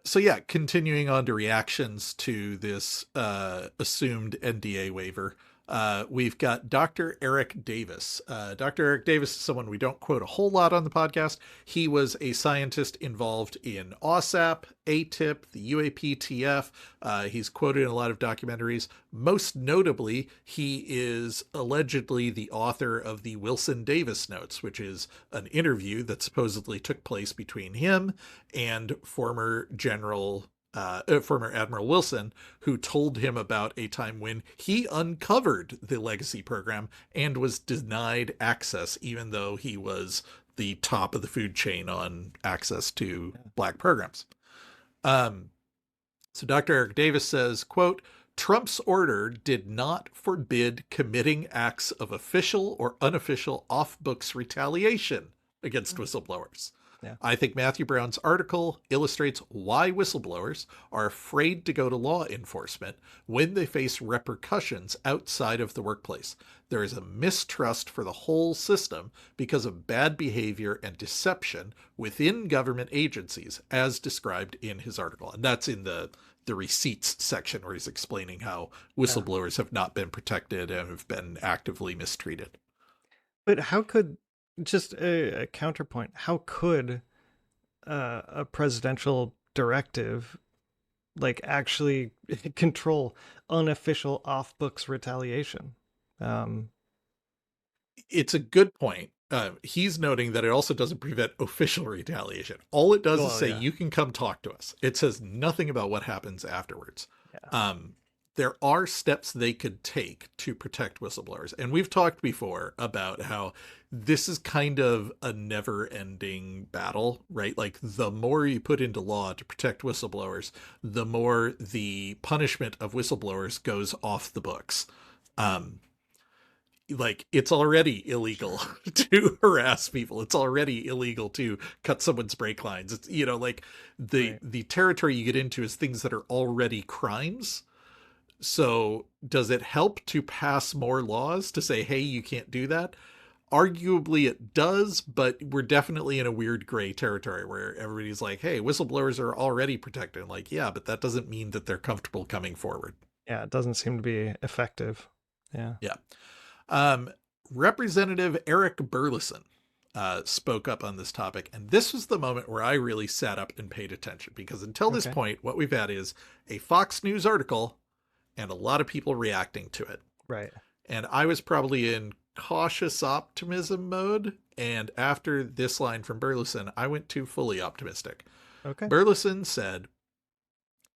A: So yeah, continuing on to reactions to this assumed NDA waiver. We've got Dr. Eric Davis. Dr. Eric Davis is someone we don't quote a whole lot on the podcast. He was a scientist involved in OSAP, ATIP, the UAP-TF. He's quoted in a lot of documentaries. Most notably, he is allegedly the author of the Wilson Davis Notes, which is an interview that supposedly took place between him and former Admiral Wilson, who told him about a time when he uncovered the legacy program and was denied access, even though he was the top of the food chain on access to black programs. So Dr. Eric Davis says, quote, Trump's order did not forbid committing acts of official or unofficial off-books retaliation against whistleblowers.
B: Yeah.
A: I think Matthew Brown's article illustrates why whistleblowers are afraid to go to law enforcement when they face repercussions outside of the workplace. There is a mistrust for the whole system because of bad behavior and deception within government agencies, as described in his article. And that's in the receipts section where he's explaining how whistleblowers have not been protected and have been actively mistreated.
B: But how could, just a counterpoint, how could a presidential directive like actually control unofficial off-books retaliation?
A: It's a good point. He's noting that it also doesn't prevent official retaliation. All it does is say, you can come talk to us. It says nothing about what happens afterwards. There are steps they could take to protect whistleblowers. And we've talked before about how this is kind of a never-ending battle, right? Like, the more you put into law to protect whistleblowers, the more the punishment of whistleblowers goes off the books. Like, it's already illegal to harass people. It's already illegal to cut someone's brake lines. It's, you know, like the territory you get into is things that are already crimes. So does it help to pass more laws to say, hey, you can't do that? arguably it does, but we're definitely in a weird gray territory where everybody's like, hey, whistleblowers are already protected. Like, yeah, but that doesn't mean that they're comfortable coming forward.
B: Yeah, it doesn't seem to be effective. Yeah.
A: Yeah. Um, Representative Eric Burleson spoke up on this topic, and this was the moment where I really sat up and paid attention, because until this
B: Okay.
A: point, what we've had is a Fox News article and a lot of people reacting to it.
B: Right.
A: And I was probably in cautious optimism mode. And after this line from Burleson, I went to fully optimistic.
B: Okay.
A: Burleson said,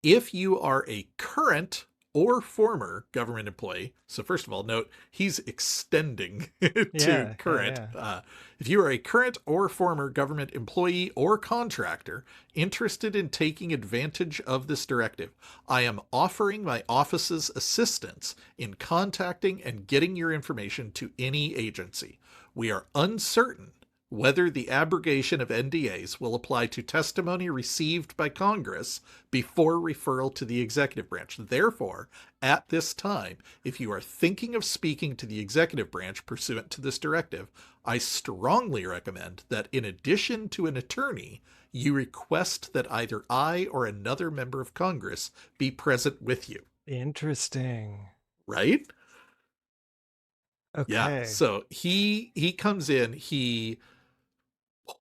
A: if you are a current or former government employee, so first of all, note he's extending to current.
B: Yeah.
A: If you are a current or former government employee or contractor interested in taking advantage of this directive, I am offering my office's assistance in contacting and getting your information to any agency. We are uncertain whether the abrogation of NDAs will apply to testimony received by Congress before referral to the executive branch. Therefore, at this time, if you are thinking of speaking to the executive branch pursuant to this directive, I strongly recommend that in addition to an attorney, you request that either I or another member of Congress be present with you.
B: Interesting.
A: Right? Yeah.
B: Okay.
A: So he comes in, he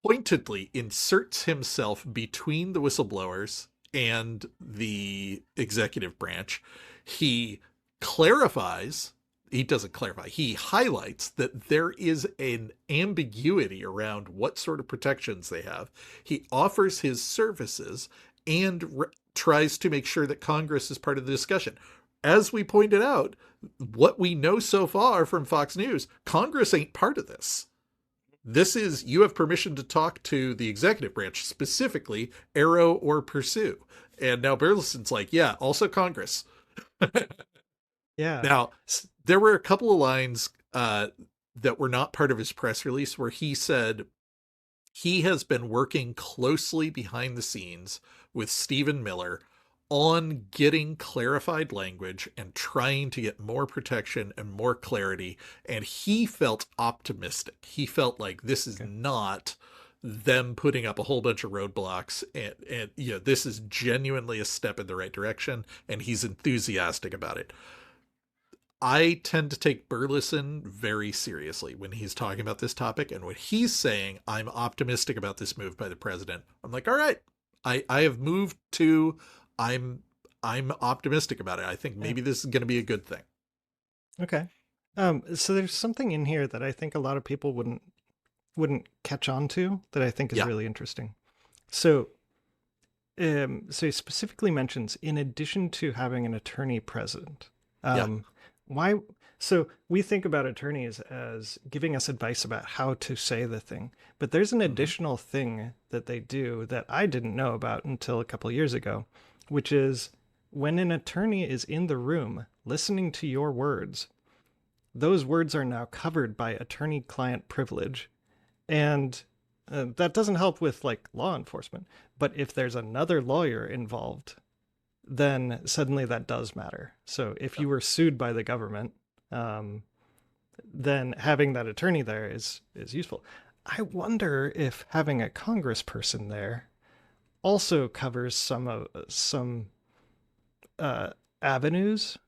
A: pointedly inserts himself between the whistleblowers and the executive branch. He clarifies, he doesn't clarify, he highlights that there is an ambiguity around what sort of protections they have. He offers his services and tries to make sure that Congress is part of the discussion. As we pointed out, what we know so far from Fox News, Congress ain't part of this. This is, you have permission to talk to the executive branch, specifically AARO or Pursue. And now Burleson's like, yeah, also Congress.
B: Yeah.
A: Now, there were a couple of lines that were not part of his press release where he said he has been working closely behind the scenes with Stephen Miller on getting clarified language and trying to get more protection and more clarity. And he felt optimistic. He felt like this is not them putting up a whole bunch of roadblocks. And you know, this is genuinely a step in the right direction. And he's enthusiastic about it. I tend to take Burleson very seriously when he's talking about this topic. And when he's saying, I'm optimistic about this move by the president, I'm like, all right, I have moved to, I'm optimistic about it. I think maybe this is going to be a good thing.
B: Okay. So there's something in here that I think a lot of people wouldn't catch on to that I think is really interesting. So so he specifically mentions, in addition to having an attorney present, why? So we think about attorneys as giving us advice about how to say the thing, but there's an additional thing that they do that I didn't know about until a couple of years ago, which is when an attorney is in the room listening to your words, those words are now covered by attorney-client privilege. And that doesn't help with like law enforcement. But if there's another lawyer involved, then suddenly that does matter. So if you were sued by the government, then having that attorney there is useful. I wonder if having a congressperson there also covers some avenues.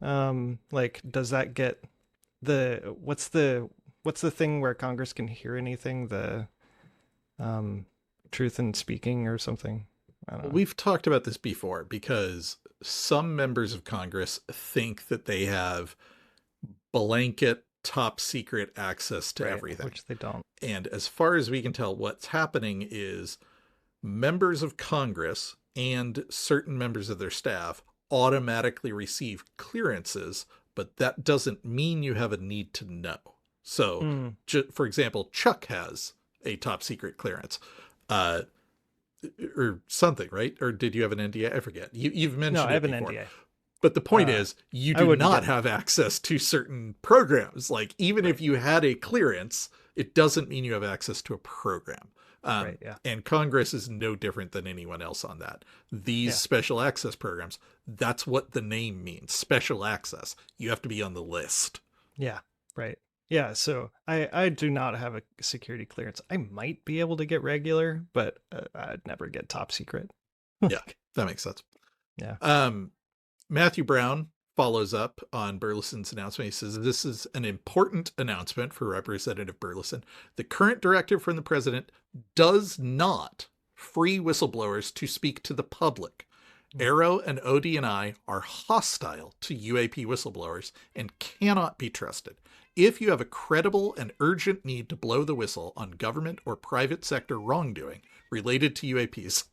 B: Like, does that get what's the thing where Congress can hear anything? The truth in speaking or something. I don't know.
A: We've talked about this before because some members of Congress think that they have blanket top secret access to everything,
B: which they don't.
A: And as far as we can tell, what's happening is members of Congress and certain members of their staff automatically receive clearances, but that doesn't mean you have a need to know. So, for example, Chuck has a top secret clearance. Or something, right? Or did you have an NDA? I forget. You've mentioned
B: I have
A: it
B: an
A: before.
B: NDA.
A: But the point is, you do not have access to certain programs. Like, even if you had a clearance, it doesn't mean you have access to a program. And Congress is no different than anyone else on that. These special access programs, that's what the name means, special access. You have to be on the list.
B: Yeah, right. Yeah, so I do not have a security clearance. I might be able to get regular, but I'd never get top secret.
A: Yeah, that makes sense.
B: Yeah.
A: Matthew Brown follows up on Burleson's announcement. He says, "This is an important announcement for Representative Burleson. The current directive from the president does not free whistleblowers to speak to the public. AARO and ODNI are hostile to UAP whistleblowers and cannot be trusted. If you have a credible and urgent need to blow the whistle on government or private sector wrongdoing related to UAPs,"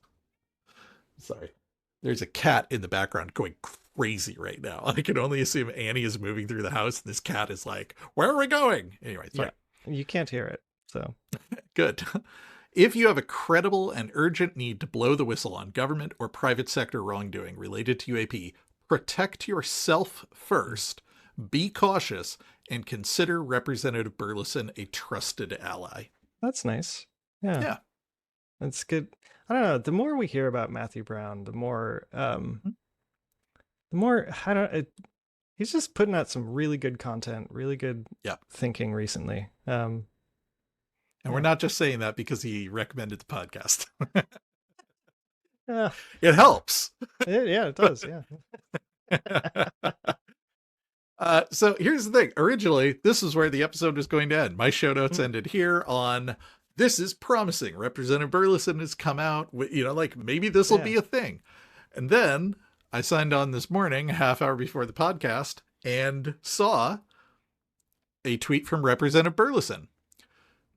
A: sorry, there's a cat in the background going crazy right now. I can only assume Annie is moving through the house and this cat is like, "Where are we going?" Anyway, sorry.
B: Yeah, you can't hear it, so.
A: Good. If you have a credible and urgent need to blow the whistle on government or private sector wrongdoing related to UAP, protect yourself first, be cautious, and consider Representative Burleson a trusted ally.
B: That's nice. Yeah.
A: Yeah.
B: That's good. I don't know. The more we hear about Matthew Brown, I don't. He's just putting out some really good content, really good thinking recently.
A: And we're not just saying that because he recommended the podcast.
B: Yeah.
A: It helps.
B: Yeah, it does. Yeah.
A: So here's the thing. Originally, this is where the episode was going to end. My show notes ended here on, "This is promising. Representative Burleson has come out. Like maybe this will be a thing." And then I signed on this morning, a half hour before the podcast, and saw a tweet from Representative Burleson.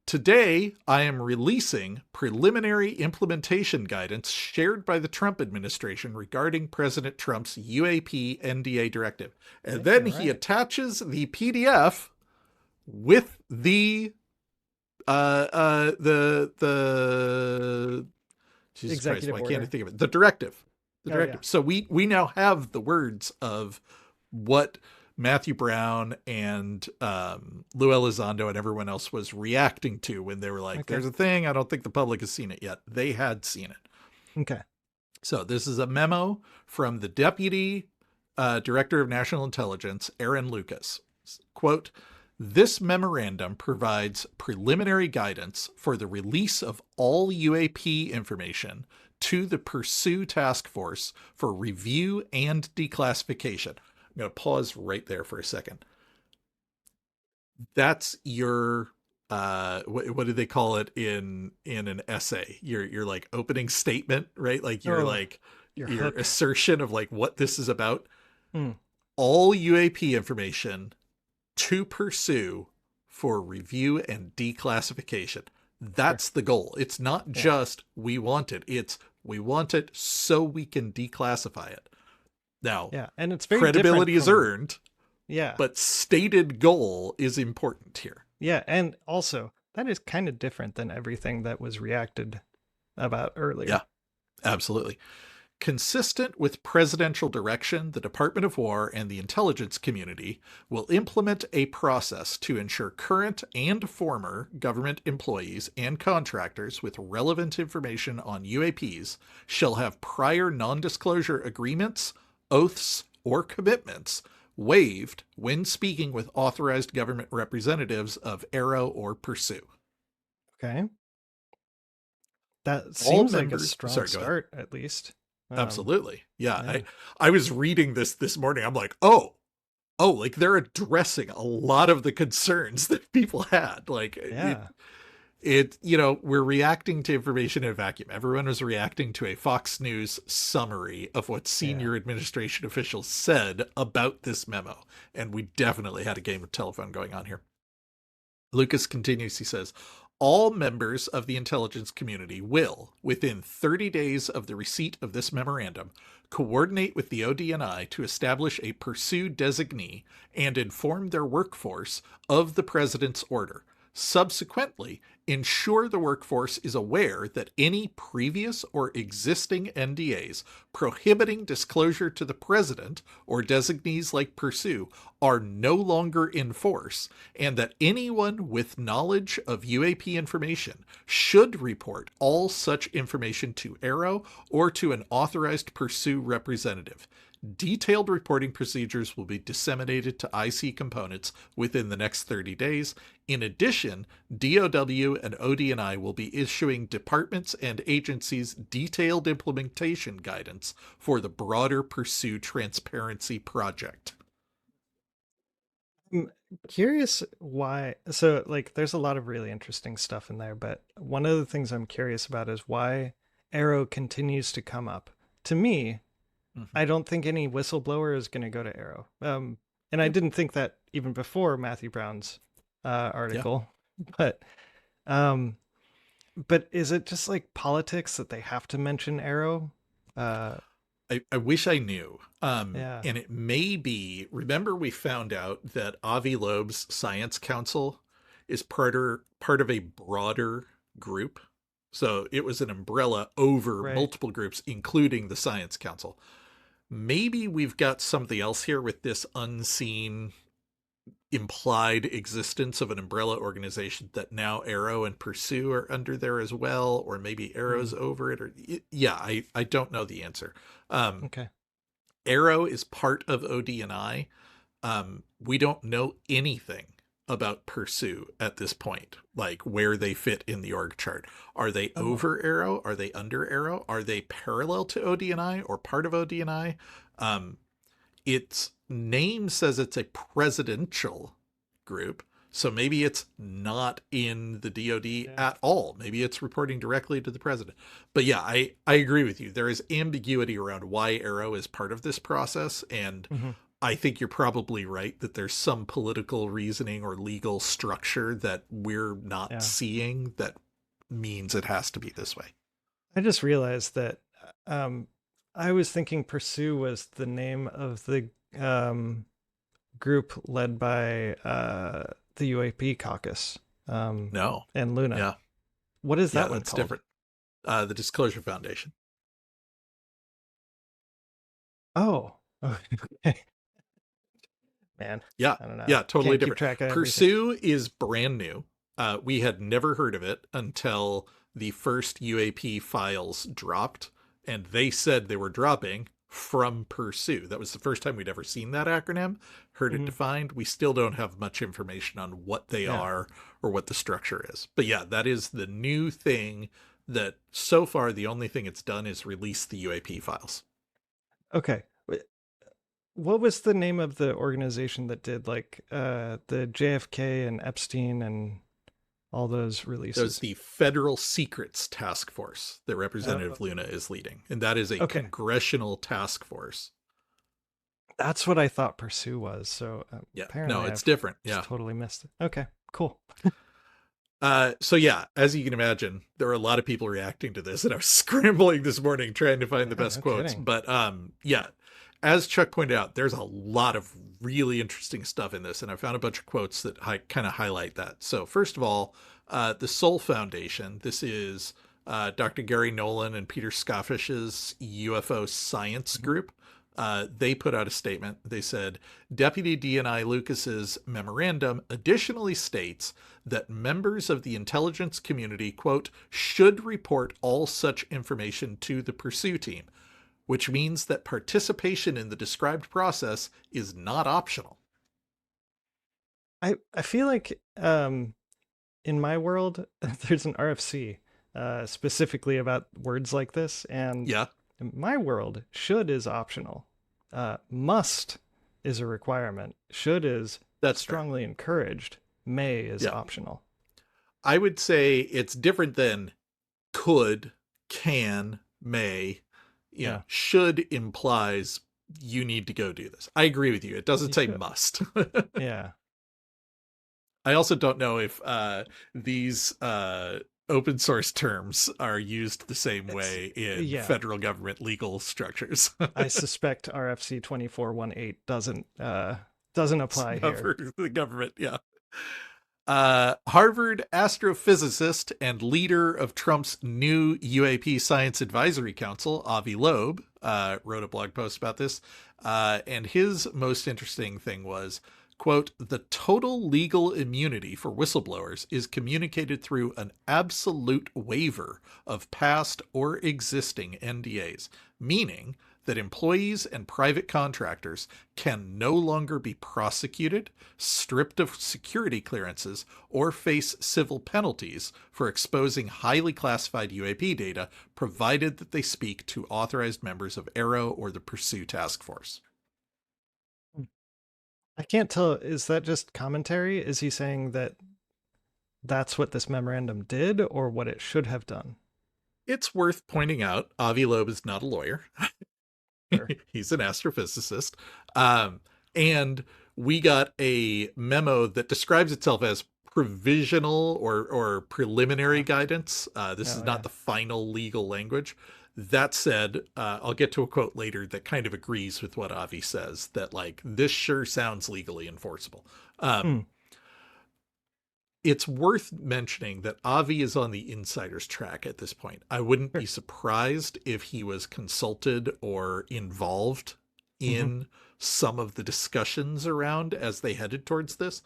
A: "Today, I am releasing preliminary implementation guidance shared by the Trump administration regarding President Trump's UAP NDA directive." And then he attaches the PDF with the Jesus Christ, why can't I think of it? The directive. The directive. So we now have the words of what Matthew Brown and Lou Elizondo and everyone else was reacting to when they were like, "There's a thing. I don't think the public has seen it yet." They had seen it.
B: Okay.
A: So this is a memo from the Deputy Director of National Intelligence, Aaron Lucas. Quote, "This memorandum provides preliminary guidance for the release of all UAP information to the Pursue Task Force for review and declassification." I'm going to pause right there for a second. That's your what do they call it in an essay? Your like opening statement, right? Like your assertion of like what this is about. All UAP information to pursue for review and declassification. That's the goal. It's not just we want it. It's we want it so we can declassify it. Now,
B: and it's very
A: credibility is earned.
B: Yeah.
A: But stated goal is important here.
B: Yeah, and also that is kind of different than everything that was reacted about earlier.
A: Yeah, absolutely. Consistent with presidential direction, the Department of War and the intelligence community will implement a process to ensure current and former government employees and contractors with relevant information on UAPs shall have prior non-disclosure agreements, oaths, or commitments waived when speaking with authorized government representatives of AARO or Pursue.
B: Okay. That seems like a strong start, at least.
A: Absolutely. Yeah. I was reading this morning. I'm like, oh, like they're addressing a lot of the concerns that people had. Like we're reacting to information in a vacuum. Everyone was reacting to a Fox News summary of what senior administration officials said about this memo. And we definitely had a game of telephone going on here. Lucas continues, he says, "All members of the intelligence community will, within 30 days of the receipt of this memorandum, coordinate with the ODNI to establish a Pursue designee and inform their workforce of the president's order. Subsequently, ensure the workforce is aware that any previous or existing NDAs prohibiting disclosure to the president or designees like Pursue are no longer in force, and that anyone with knowledge of UAP information should report all such information to AARO or to an authorized Pursue representative. Detailed reporting procedures will be disseminated to IC components within the next 30 days. In addition, DOW and ODNI will be issuing departments and agencies detailed implementation guidance for the broader Pursue Transparency project.
B: I'm curious why. So, like, there's a lot of really interesting stuff in there, but one of the things I'm curious about is why AARO continues to come up. To me,
A: Mm-hmm.
B: I don't think any whistleblower is going to go to AARO. And I
A: Yep.
B: didn't think that even before Matthew Brown's
A: Yeah.
B: article, but um, but is it just like politics that they have to mention AARO? Uh,
A: I wish I knew.
B: yeah,
A: And it may be, remember we found out that Avi Loeb's Science Council is part of a broader group. So it was an umbrella over
B: right.
A: multiple groups, including the Science Council. Maybe we've got something else here with this unseen implied existence of an umbrella organization that now AARO and Pursue are under there as well, or maybe AARO's over it, or yeah, I don't know the answer.
B: Okay.
A: AARO is part of ODNI. We don't know anything about Pursue at this point, like where they fit in the org chart. Are they
B: Oh,
A: over AARO? Are they under AARO? Are they parallel to ODNI or part of ODNI? Its name says it's a presidential group. So maybe it's not in the DoD
B: yeah.
A: at all. Maybe it's reporting directly to the president. But yeah, I agree with you. There is ambiguity around why AARO is part of this process. And
B: Hmm.
A: I think you're probably right that there's some political reasoning or legal structure that we're not
B: Yeah.
A: seeing that means it has to be this way.
B: I just realized that um, I was thinking Pursue was the name of the um, group led by the UAP caucus
A: No.
B: and Luna.
A: Yeah.
B: What is
A: Yeah,
B: that one
A: that's
B: called?
A: different. The Disclosure Foundation.
B: Oh, okay. Man,
A: Yeah,
B: I don't know.
A: yeah, totally
B: Can't keep
A: different.
B: track of everything.
A: Pursue is brand new. We had never heard of it until the first UAP files dropped, and they said they were dropping from Pursue. That was the first time we'd ever seen that acronym, heard it
B: Hmm.
A: defined. We still don't have much information on what they
B: Yeah.
A: are or what the structure is. But yeah, that is the new thing that so far the only thing it's done is release the UAP files.
B: Okay. What was the name of the organization that did like the JFK and Epstein and all those
A: That was
B: releases?
A: the Federal Secrets Task Force that
B: Oh,
A: Representative Luna is leading. And that is a
B: okay.
A: congressional task force.
B: That's what I thought Pursue was. So
A: Yeah. No,
B: apparently
A: it's
B: I've
A: different.
B: just
A: Yeah.
B: totally missed it. Okay, cool.
A: So yeah, as you can imagine, there were a lot of people reacting to this, and I was scrambling this morning trying to find the
B: Yeah,
A: best
B: no
A: quotes.
B: kidding.
A: But yeah, as Chuck pointed out, there's a lot of really interesting stuff in this, and I found a bunch of quotes that kind of highlight that. So first of all, the Soul Foundation. This is Dr. Gary Nolan and Peter Scoffish's UFO science
B: Mhm.
A: group. They put out a statement. They said Deputy DNI Lucas's memorandum additionally states that members of the intelligence community, quote, should report all such information to the Pursue team, which means that participation in the described process is not optional.
B: I feel like in my world there's an RFC specifically about words like this, and
A: Yeah,
B: in my world, should is optional. Must is a requirement. Should is
A: that's fair.
B: strongly encouraged. May is
A: Yeah.
B: optional.
A: I would say it's different than could, can, may. You know,
B: Yeah,
A: should implies you need to go do this. I agree with you. It doesn't
B: you
A: say
B: should.
A: must.
B: Yeah,
A: I also don't know if these open source terms are used the same
B: it's
A: way in
B: yeah.
A: federal government legal structures.
B: I suspect RFC 2418 doesn't
A: It's
B: apply
A: not
B: here.
A: for the government, yeah. Harvard astrophysicist and leader of Trump's new UAP Science Advisory Council, Avi Loeb, wrote a blog post about this. And his most interesting thing was, quote, the total legal immunity for whistleblowers is communicated through an absolute waiver of past or existing NDAs, meaning that employees and private contractors can no longer be prosecuted, stripped of security clearances, or face civil penalties for exposing highly classified UAP data, provided that they speak to authorized members of AARO or the Pursue Task Force.
B: I can't tell. Is that just commentary? Is he saying that that's what this memorandum did or what it should have done?
A: It's worth pointing out, Avi Loeb is not a lawyer.
B: Sure.
A: He's an astrophysicist. And we got a memo that describes itself as provisional or preliminary guidance. This is not the final legal language. That said, I'll get to a quote later that kind of agrees with what Avi says, that like, this sure sounds legally enforceable. It's worth mentioning that Avi is on the insider's track at this point. I wouldn't be surprised if he was consulted or involved in some of the discussions around as they headed towards this.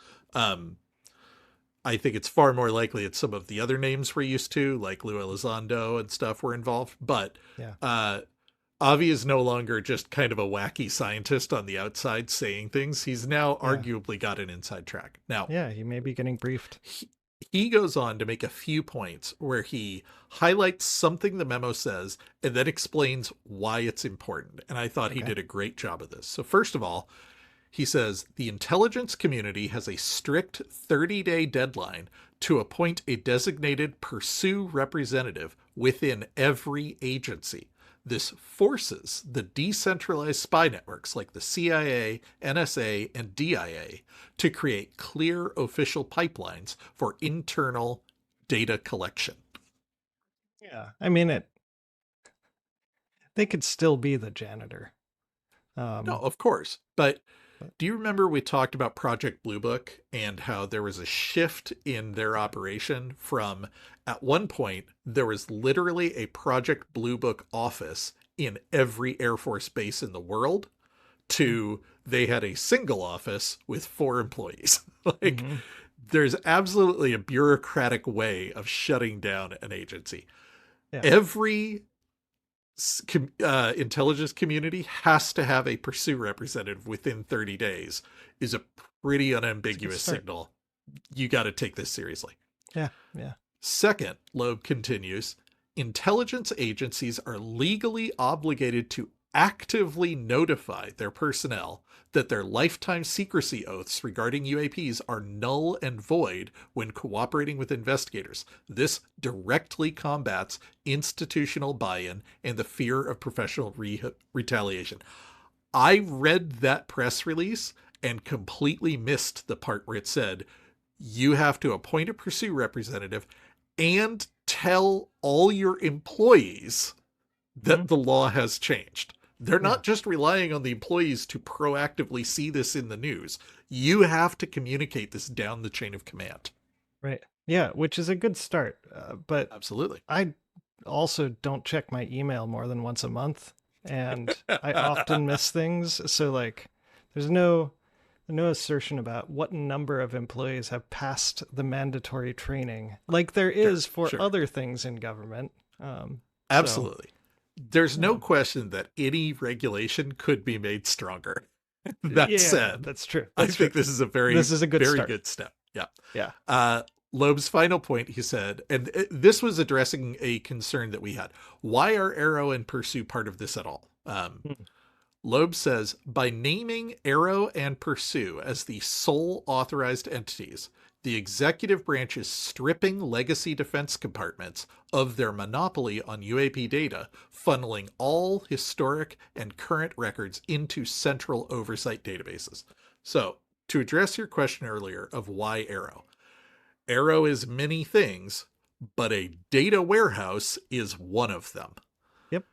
A: I think it's far more likely that some of the other names we're used to, like Lou Elizondo and stuff, were involved. But Avi is no longer just kind of a wacky scientist on the outside saying things. He's now arguably got an inside track. Now,
B: he may be getting briefed.
A: He goes on to make a few points where he highlights something the memo says and then explains why it's important. And I thought he did a great job of this. So first of all, he says the intelligence community has a strict 30-day deadline to appoint a designated Pursue representative within every agency. This forces the decentralized spy networks like the CIA, NSA, and DIA to create clear official pipelines for internal data collection.
B: Yeah, I mean, they could still be the janitor.
A: No, of course. But do you remember we talked about Project Blue Book and how there was a shift in their operation from, at one point, there was literally a Project Blue Book office in every Air Force base in the world to they had a single office with 4 employees. There's absolutely a bureaucratic way of shutting down an agency. Every intelligence community has to have a Pursue representative within 30 days is a pretty unambiguous signal. You got to take this seriously.
B: Yeah.
A: Second, Loeb continues, intelligence agencies are legally obligated to actively notify their personnel that their lifetime secrecy oaths regarding UAPs are null and void when cooperating with investigators. This directly combats institutional buy-in and the fear of professional retaliation. I read that press release and completely missed the part where it said you have to appoint a Pursue representative and tell all your employees that the law has changed. They're not just relying on the employees to proactively see this in the news. You have to communicate this down the chain of command.
B: Right. Yeah, which is a good start. But
A: absolutely,
B: I also don't check my email more than once a month, and I often miss things. So like, there's no assertion about what number of employees have passed the mandatory training, like there is for other things in government.
A: Absolutely. There's no question that any regulation could be made stronger. That said,
B: that's true.
A: I think this is a very good step. Yeah. Loeb's final point, he said, and this was addressing a concern that we had. Why are AARO and Pursue part of this at all? Loeb says, by naming AARO and Pursue as the sole authorized entities, the executive branch is stripping legacy defense compartments of their monopoly on UAP data, funneling all historic and current records into central oversight databases. So, to address your question earlier of why AARO, AARO is many things, but a data warehouse is one of them.
B: Yep.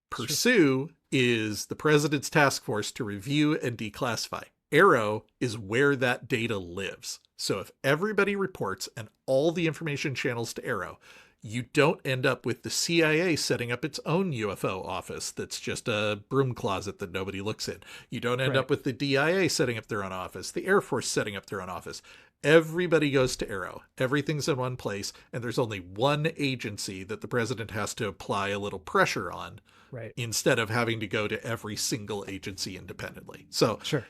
A: Pursue is the president's task force to review and declassify. AARO is where that data lives. So if everybody reports and all the information channels to AARO, you don't end up with the CIA setting up its own UFO office that's just a broom closet that nobody looks in. You don't end up with the DIA setting up their own office, the Air Force setting up their own office. Everybody goes to AARO. Everything's in one place, and there's only one agency that the president has to apply a little pressure on
B: Right.
A: instead of having to go to every single agency independently. So,
B: Sure.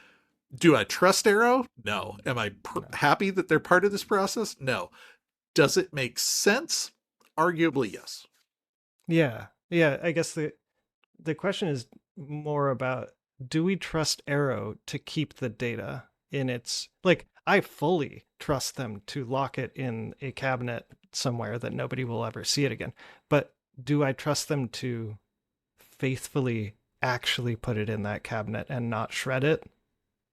A: do I trust AARO? No. Am I
B: No.
A: happy that they're part of this process? No. Does it make sense? Arguably, yes.
B: Yeah. Yeah. I guess the question is more about, do we trust AARO to keep the data in its, like, I fully trust them to lock it in a cabinet somewhere that nobody will ever see it again. But do I trust them to faithfully actually put it in that cabinet and not shred it?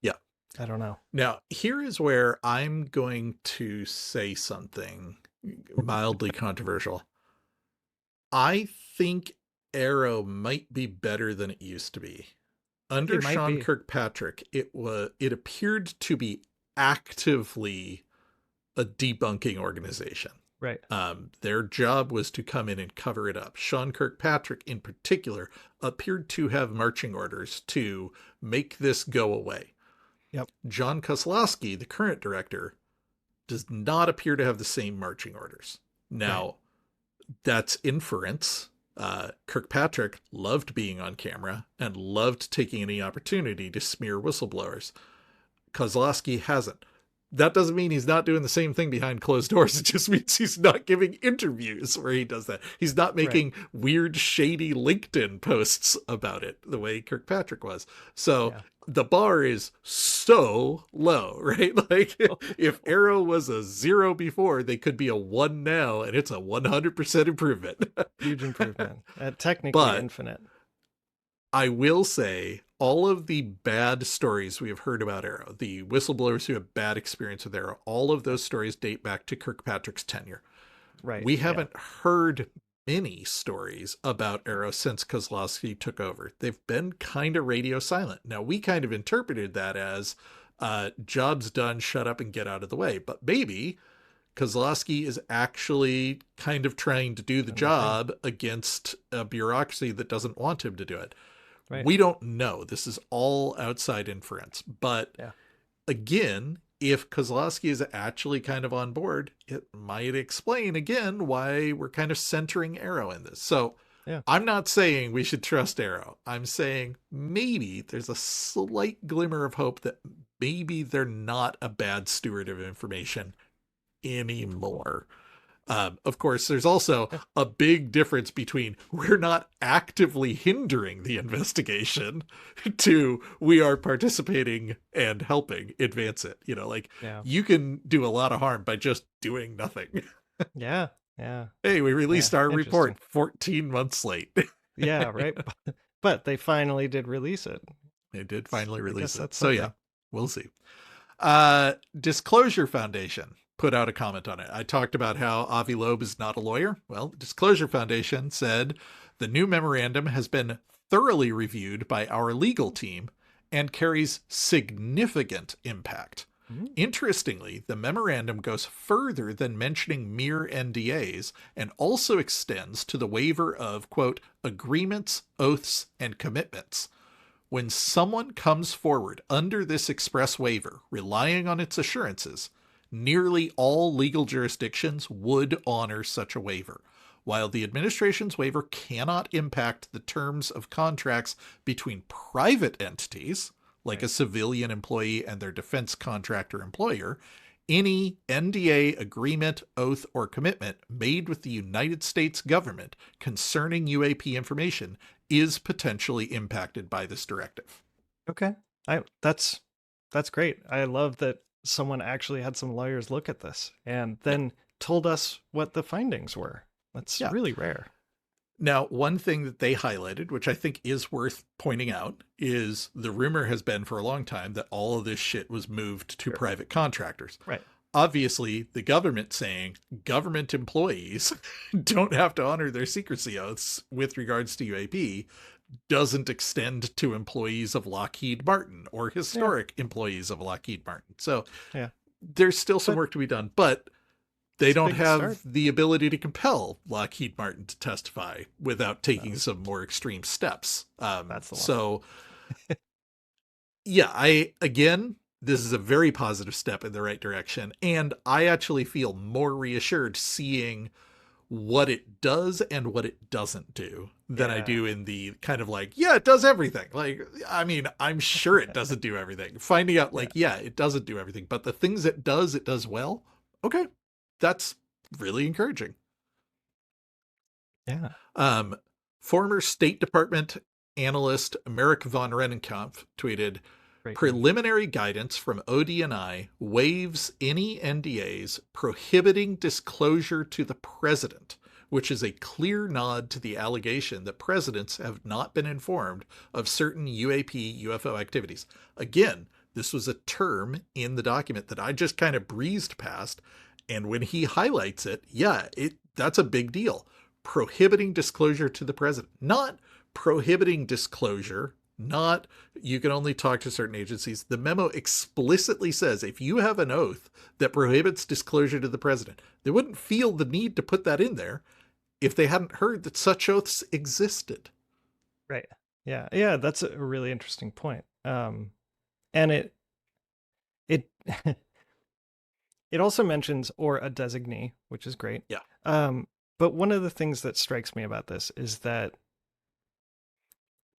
A: Yeah.
B: I don't know.
A: Now, here is where I'm going to say something mildly controversial. I think AARO might be better than it used to be. Under
B: It might
A: Sean
B: be.
A: Kirkpatrick, it appeared to be actively a debunking organization.
B: Right.
A: Their job was to come in and cover it up. Sean Kirkpatrick, in particular, appeared to have marching orders to make this go away.
B: Yep.
A: John Kozlowski, the current director, does not appear to have the same marching orders. Now,
B: Right.
A: that's inference. Kirkpatrick loved being on camera and loved taking any opportunity to smear whistleblowers. Kozlowski hasn't. That doesn't mean he's not doing the same thing behind closed doors. It just means he's not giving interviews where he does that. He's not making weird, shady LinkedIn posts about it the way Kirkpatrick was. So the bar is so low, right? Like if AARO was a 0 before, they could be a 1 now, and it's a 100% improvement.
B: Huge improvement. Technically infinite.
A: I will say all of the bad stories we have heard about AARO, the whistleblowers who have bad experience with AARO, all of those stories date back to Kirkpatrick's tenure.
B: Right.
A: We haven't heard many stories about AARO since Kozlowski took over. They've been kind of radio silent. Now, we kind of interpreted that as job's done, shut up and get out of the way. But maybe Kozlowski is actually kind of trying to do the job against a bureaucracy that doesn't want him to do it. Right. We don't know. This is all outside inference. But again, if Kozlowski is actually kind of on board, it might explain again why we're kind of centering AARO in this. So I'm not saying we should trust AARO. I'm saying maybe there's a slight glimmer of hope that maybe they're not a bad steward of information anymore. Of course, there's also a big difference between we're not actively hindering the investigation to we are participating and helping advance it. You know, like you can do a lot of harm by just doing nothing.
B: Yeah.
A: Hey, we released our report 14 months late.
B: Yeah, right. But they finally did release it.
A: They did finally release it. So
B: something.
A: we'll see. Disclosure Foundation put out a comment on it. I talked about how Avi Loeb is not a lawyer. Well, Disclosure Foundation said the new memorandum has been thoroughly reviewed by our legal team and carries significant impact. Interestingly, the memorandum goes further than mentioning mere NDAs and also extends to the waiver of, quote, agreements, oaths, and commitments. When someone comes forward under this express waiver, relying on its assurances, nearly all legal jurisdictions would honor such a waiver. While the administration's waiver cannot impact the terms of contracts between private entities, like a civilian employee and their defense contractor employer, any NDA agreement, oath, or commitment made with the United States government concerning UAP information is potentially impacted by this directive.
B: Okay. That's great. I love that someone actually had some lawyers look at this and then told us what the findings were. That's really rare.
A: Now, one thing that they highlighted, which I think is worth pointing out, is the rumor has been for a long time that all of this shit was moved to private contractors.
B: Right.
A: Obviously, the government saying government employees don't have to honor their secrecy oaths with regards to UAP doesn't extend to employees of Lockheed Martin or historic employees of Lockheed Martin. So there's still some work to be done, but they don't have the ability to compel Lockheed Martin to testify without taking some more extreme steps.
B: That's the one.
A: So again, this is a very positive step in the right direction. And I actually feel more reassured seeing what it does and what it doesn't do than I do in the kind of like, yeah, it does everything. Like, I mean, I'm sure it doesn't do everything. Finding out like, yeah, it doesn't do everything, but the things it does well. Okay. That's really encouraging.
B: Yeah.
A: Former State Department analyst Merrick von Rennenkampf tweeted,
B: Great.
A: preliminary guidance from ODNI waives any NDAs prohibiting disclosure to the president, which is a clear nod to the allegation that presidents have not been informed of certain UAP UFO activities. Again, this was a term in the document that I just kind of breezed past. And when he highlights it, yeah, that's a big deal. Prohibiting disclosure to the president, not prohibiting disclosure, not you can only talk to certain agencies. The memo explicitly says if you have an oath that prohibits disclosure to the president, they wouldn't feel the need to put that in there if they hadn't heard that such oaths existed.
B: Right. Yeah. Yeah. That's a really interesting point. And it it also mentions or a designee, which is great.
A: Yeah.
B: But one of the things that strikes me about this is that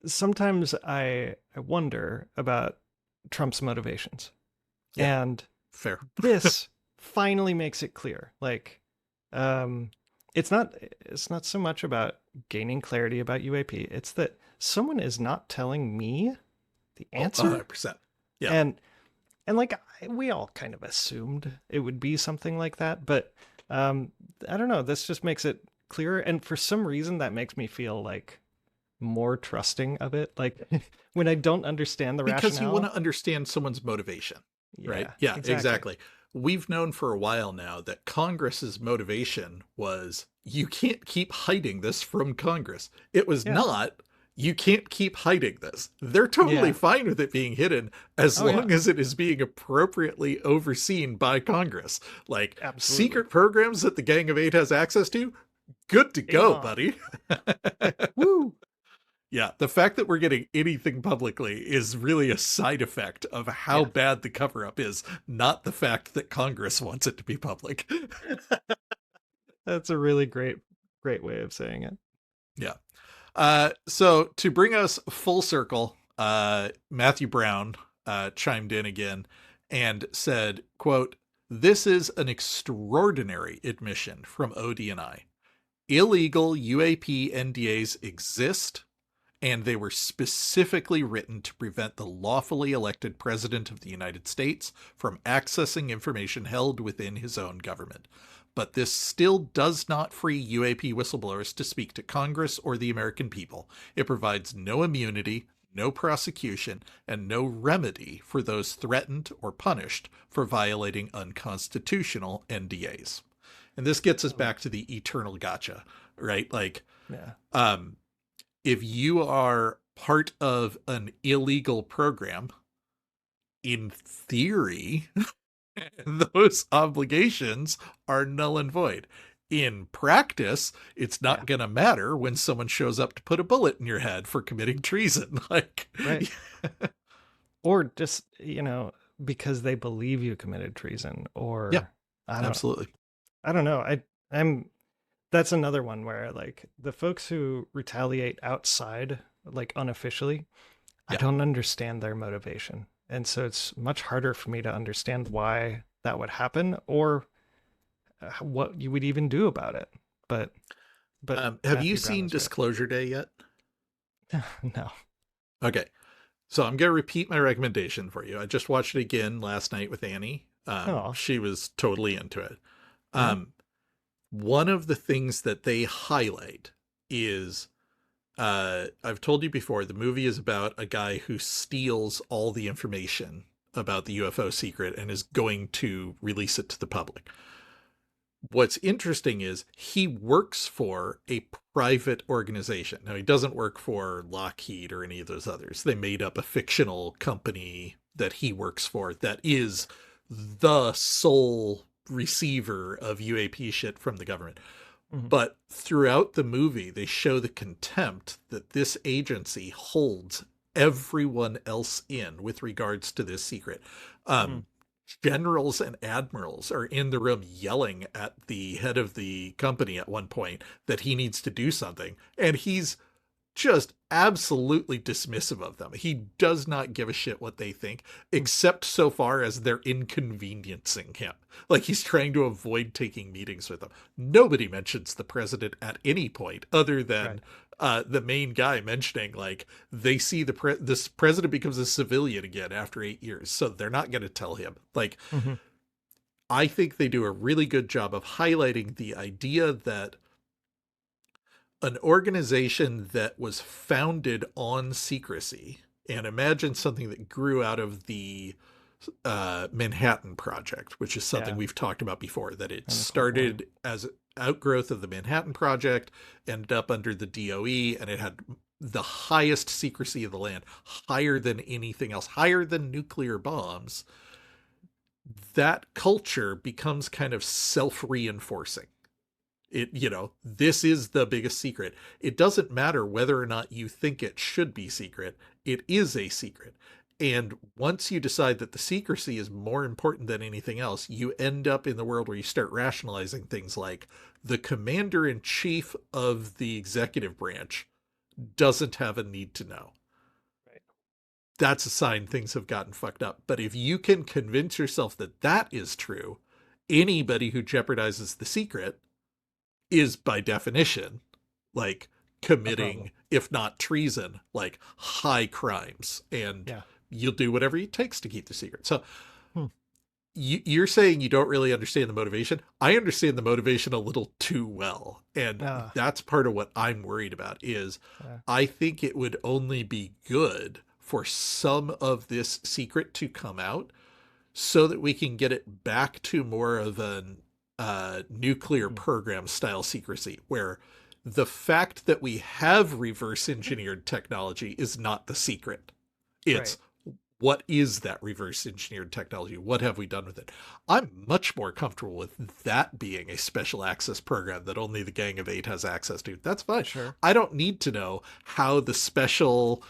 B: sometimes I wonder about Trump's motivations.
A: Yeah,
B: and
A: fair.
B: This finally makes it clear. Like, it's not so much about gaining clarity about UAP. It's that someone is not telling me the answer.
A: 100%. Yeah.
B: And like we all kind of assumed it would be something like that, but I don't know. This just makes it clearer, and for some reason that makes me feel like more trusting of it. Like when I don't understand the rationale,
A: because you want to understand someone's motivation, right? Yeah, exactly. We've known for a while now that Congress's motivation was you can't keep hiding this from Congress. It was not you can't keep hiding this. They're totally fine with it being hidden as long as it is being appropriately overseen by Congress. Like secret programs that the Gang of Eight has access to, good to go, buddy.
B: Woo!
A: Yeah, the fact that we're getting anything publicly is really a side effect of how bad the cover-up is, not the fact that Congress wants it to be public.
B: That's a really great way of saying it.
A: Yeah. So to bring us full circle, Matthew Brown chimed in again and said, quote, "This is an extraordinary admission from ODNI. Illegal UAP NDAs exist, and they were specifically written to prevent the lawfully elected president of the United States from accessing information held within his own government. But this still does not free UAP whistleblowers to speak to Congress or the American people. It provides no immunity, no prosecution, and no remedy for those threatened or punished for violating unconstitutional NDAs." And this gets us back to the eternal gotcha, right? Like, if you are part of an illegal program, in theory, those obligations are null and void. In practice, it's not going to matter when someone shows up to put a bullet in your head for committing treason. Like,
B: right. Or just, because they believe you committed treason, or
A: absolutely.
B: I don't know. That's another one where like the folks who retaliate outside, like unofficially, I don't understand their motivation. And so it's much harder for me to understand why that would happen or what you would even do about it. But
A: have you seen Disclosure Day yet?
B: No.
A: Okay. So I'm going to repeat my recommendation for you. I just watched it again last night with Annie. She was totally into it. One of the things that they highlight is, I've told you before, the movie is about a guy who steals all the information about the UFO secret and is going to release it to the public. What's interesting is he works for a private organization. Now, he doesn't work for Lockheed or any of those others. They made up a fictional company that he works for that is the sole receiver of UAP shit from the government. But throughout the movie, they show the contempt that this agency holds everyone else in with regards to this secret.
B: Mm.
A: Generals and admirals are in the room yelling at the head of the company at one point that he needs to do something, and he's just absolutely dismissive of them. He does not give a shit what they think, except so far as they're inconveniencing him. Like, he's trying to avoid taking meetings with them. Nobody mentions the president at any point other than the main guy mentioning, like, they see this president becomes a civilian again after 8 years, so they're not going to tell him. Like,
B: Mm-hmm.
A: I think they do a really good job of highlighting the idea that an organization that was founded on secrecy, and imagine something that grew out of the Manhattan Project, which is something
B: Yeah.
A: we've talked about before, that it
B: And the Cold War.
A: started as outgrowth of the Manhattan Project, ended up under the DOE, and it had the highest secrecy of the land, higher than anything else, higher than nuclear bombs. That culture becomes kind of self-reinforcing. This is the biggest secret. It doesn't matter whether or not you think it should be secret. It is a secret. And once you decide that the secrecy is more important than anything else, you end up in the world where you start rationalizing things like the commander in chief of the executive branch doesn't have a need to know.
B: Right.
A: That's a sign things have gotten fucked up. But if you can convince yourself that that is true, anybody who jeopardizes the secret is by definition like committing, if not treason, like high crimes, and
B: Yeah.
A: you'll do whatever it takes to keep the secret. So
B: Hmm.
A: you're saying you don't really understand the motivation. I understand the motivation a little too well, and that's part of what I'm worried about. Is I think it would only be good for some of this secret to come out so that we can get it back to more of an nuclear program style secrecy, where the fact that we have reverse engineered technology is not the secret. It's what is that reverse engineered technology? What have we done with it? I'm much more comfortable with that being a special access program that only the Gang of Eight has access to. That's fine.
B: Sure.
A: I don't need to know how the special,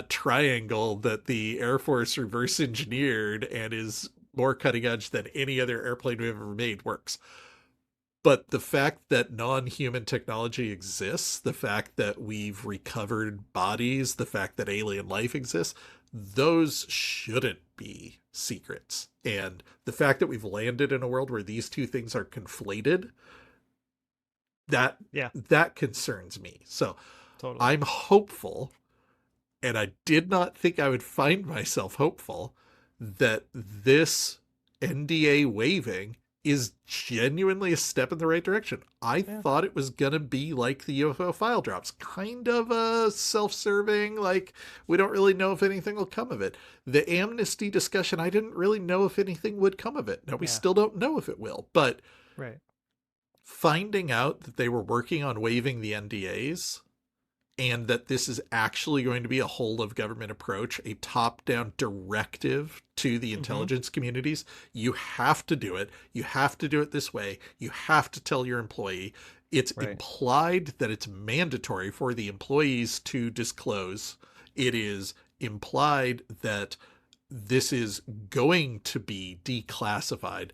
A: triangle that the Air Force reverse engineered and is more cutting edge than any other airplane we've ever made works. But the fact that non-human technology exists, the fact that we've recovered bodies, the fact that alien life exists, those shouldn't be secrets. And the fact that we've landed in a world where these two things are conflated, that concerns me. So
B: totally.
A: I'm hopeful, and I did not think I would find myself hopeful, that this NDA waiving is genuinely a step in the right direction. I thought it was going to be like the UFO file drops, kind of a self-serving, like, we don't really know if anything will come of it. The amnesty discussion, I didn't really know if anything would come of it. Now, we still don't know if it will, but finding out that they were working on waiving the NDAs, and that this is actually going to be a whole of government approach, a top-down directive to the intelligence communities. You have to do it. You have to do it this way. You have to tell your employee. It's implied that it's mandatory for the employees to disclose. It is implied that this is going to be declassified.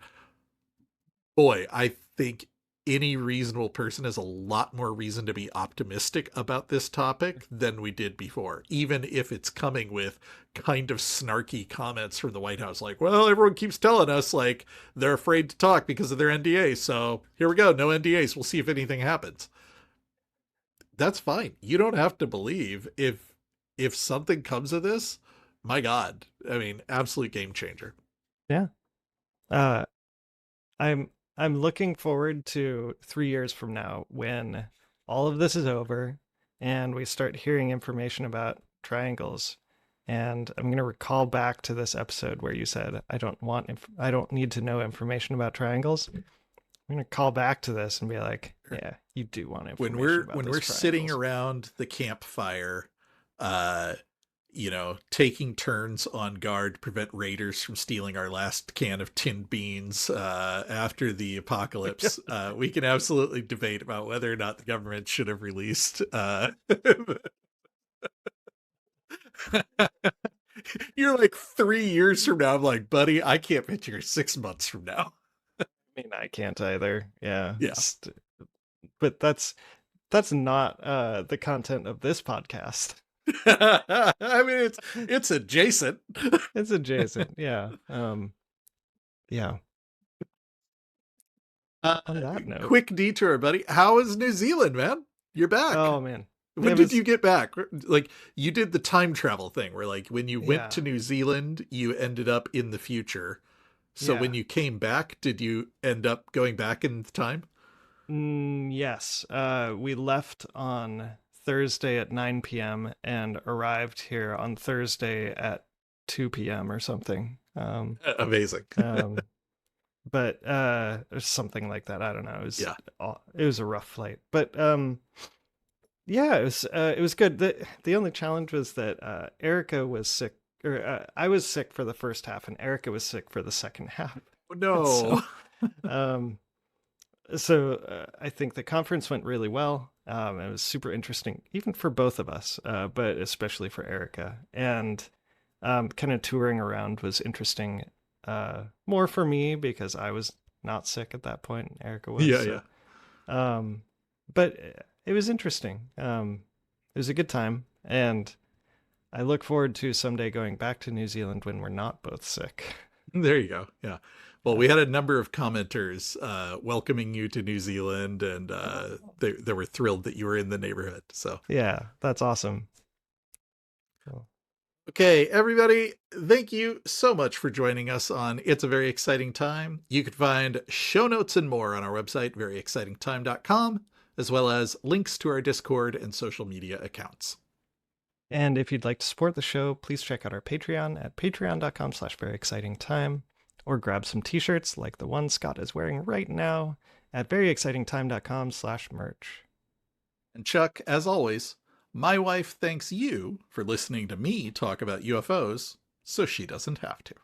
A: Boy, I think any reasonable person has a lot more reason to be optimistic about this topic than we did before, even if it's coming with kind of snarky comments from the White House, like, well, everyone keeps telling us, like, they're afraid to talk because of their NDAs, so here we go, no NDAs, we'll see if anything happens. That's fine. You don't have to believe. If something comes of this, my God, I mean, absolute game changer.
B: Yeah. I'm looking forward to 3 years from now when all of this is over and we start hearing information about triangles. And I'm going to recall back to this episode where you said, I don't need to know information about triangles. I'm going to call back to this and be like, yeah, you do want information
A: when we're sitting around the campfire, taking turns on guard to prevent raiders from stealing our last can of tinned beans after the apocalypse. We can absolutely debate about whether or not the government should have released You're like 3 years from now. I'm like, buddy, I can't picture 6 months from now.
B: I mean, I can't either. Yeah.
A: Yeah.
B: But that's not the content of this podcast.
A: I mean, it's adjacent.
B: It's adjacent. Yeah. Yeah. On that note.
A: Quick detour, buddy. How is New Zealand, man? You're back.
B: Oh man.
A: When did you get back? Like, you did the time travel thing where, like, when you went to
B: Yeah.
A: New Zealand, you ended up in the future. So
B: Yeah.
A: when you came back, did you end up going back in time?
B: Yes. We left on Thursday at 9 p.m. and arrived here on Thursday at 2 p.m. or something.
A: Amazing.
B: But something like that. I don't know. It was a rough flight, but yeah, it was good. The only challenge was that Erica was sick, or I was sick for the first half, and Erica was sick for the second half.
A: No.
B: So I think the conference went really well. It was super interesting, even for both of us, but especially for Erica. And kind of touring around was interesting, more for me because I was not sick at that point, and Erica was.
A: Yeah.
B: But it was interesting. It was a good time, and I look forward to someday going back to New Zealand when we're not both sick.
A: There you go. Yeah. Well, we had a number of commenters welcoming you to New Zealand, and they were thrilled that you were in the neighborhood. So
B: Yeah, that's awesome. Cool.
A: okay, everybody, thank you so much for joining us on It's a Very Exciting Time. You can find show notes and more on our website, veryexcitingtime.com, as well as links to our Discord and social media accounts.
B: And if you'd like to support the show, please check out our Patreon at patreon.com/veryexcitingtime, or grab some t-shirts like the one Scott is wearing right now at veryexcitingtime.com/merch.
A: And Chuck, as always, my wife thanks you for listening to me talk about UFOs so she doesn't have to.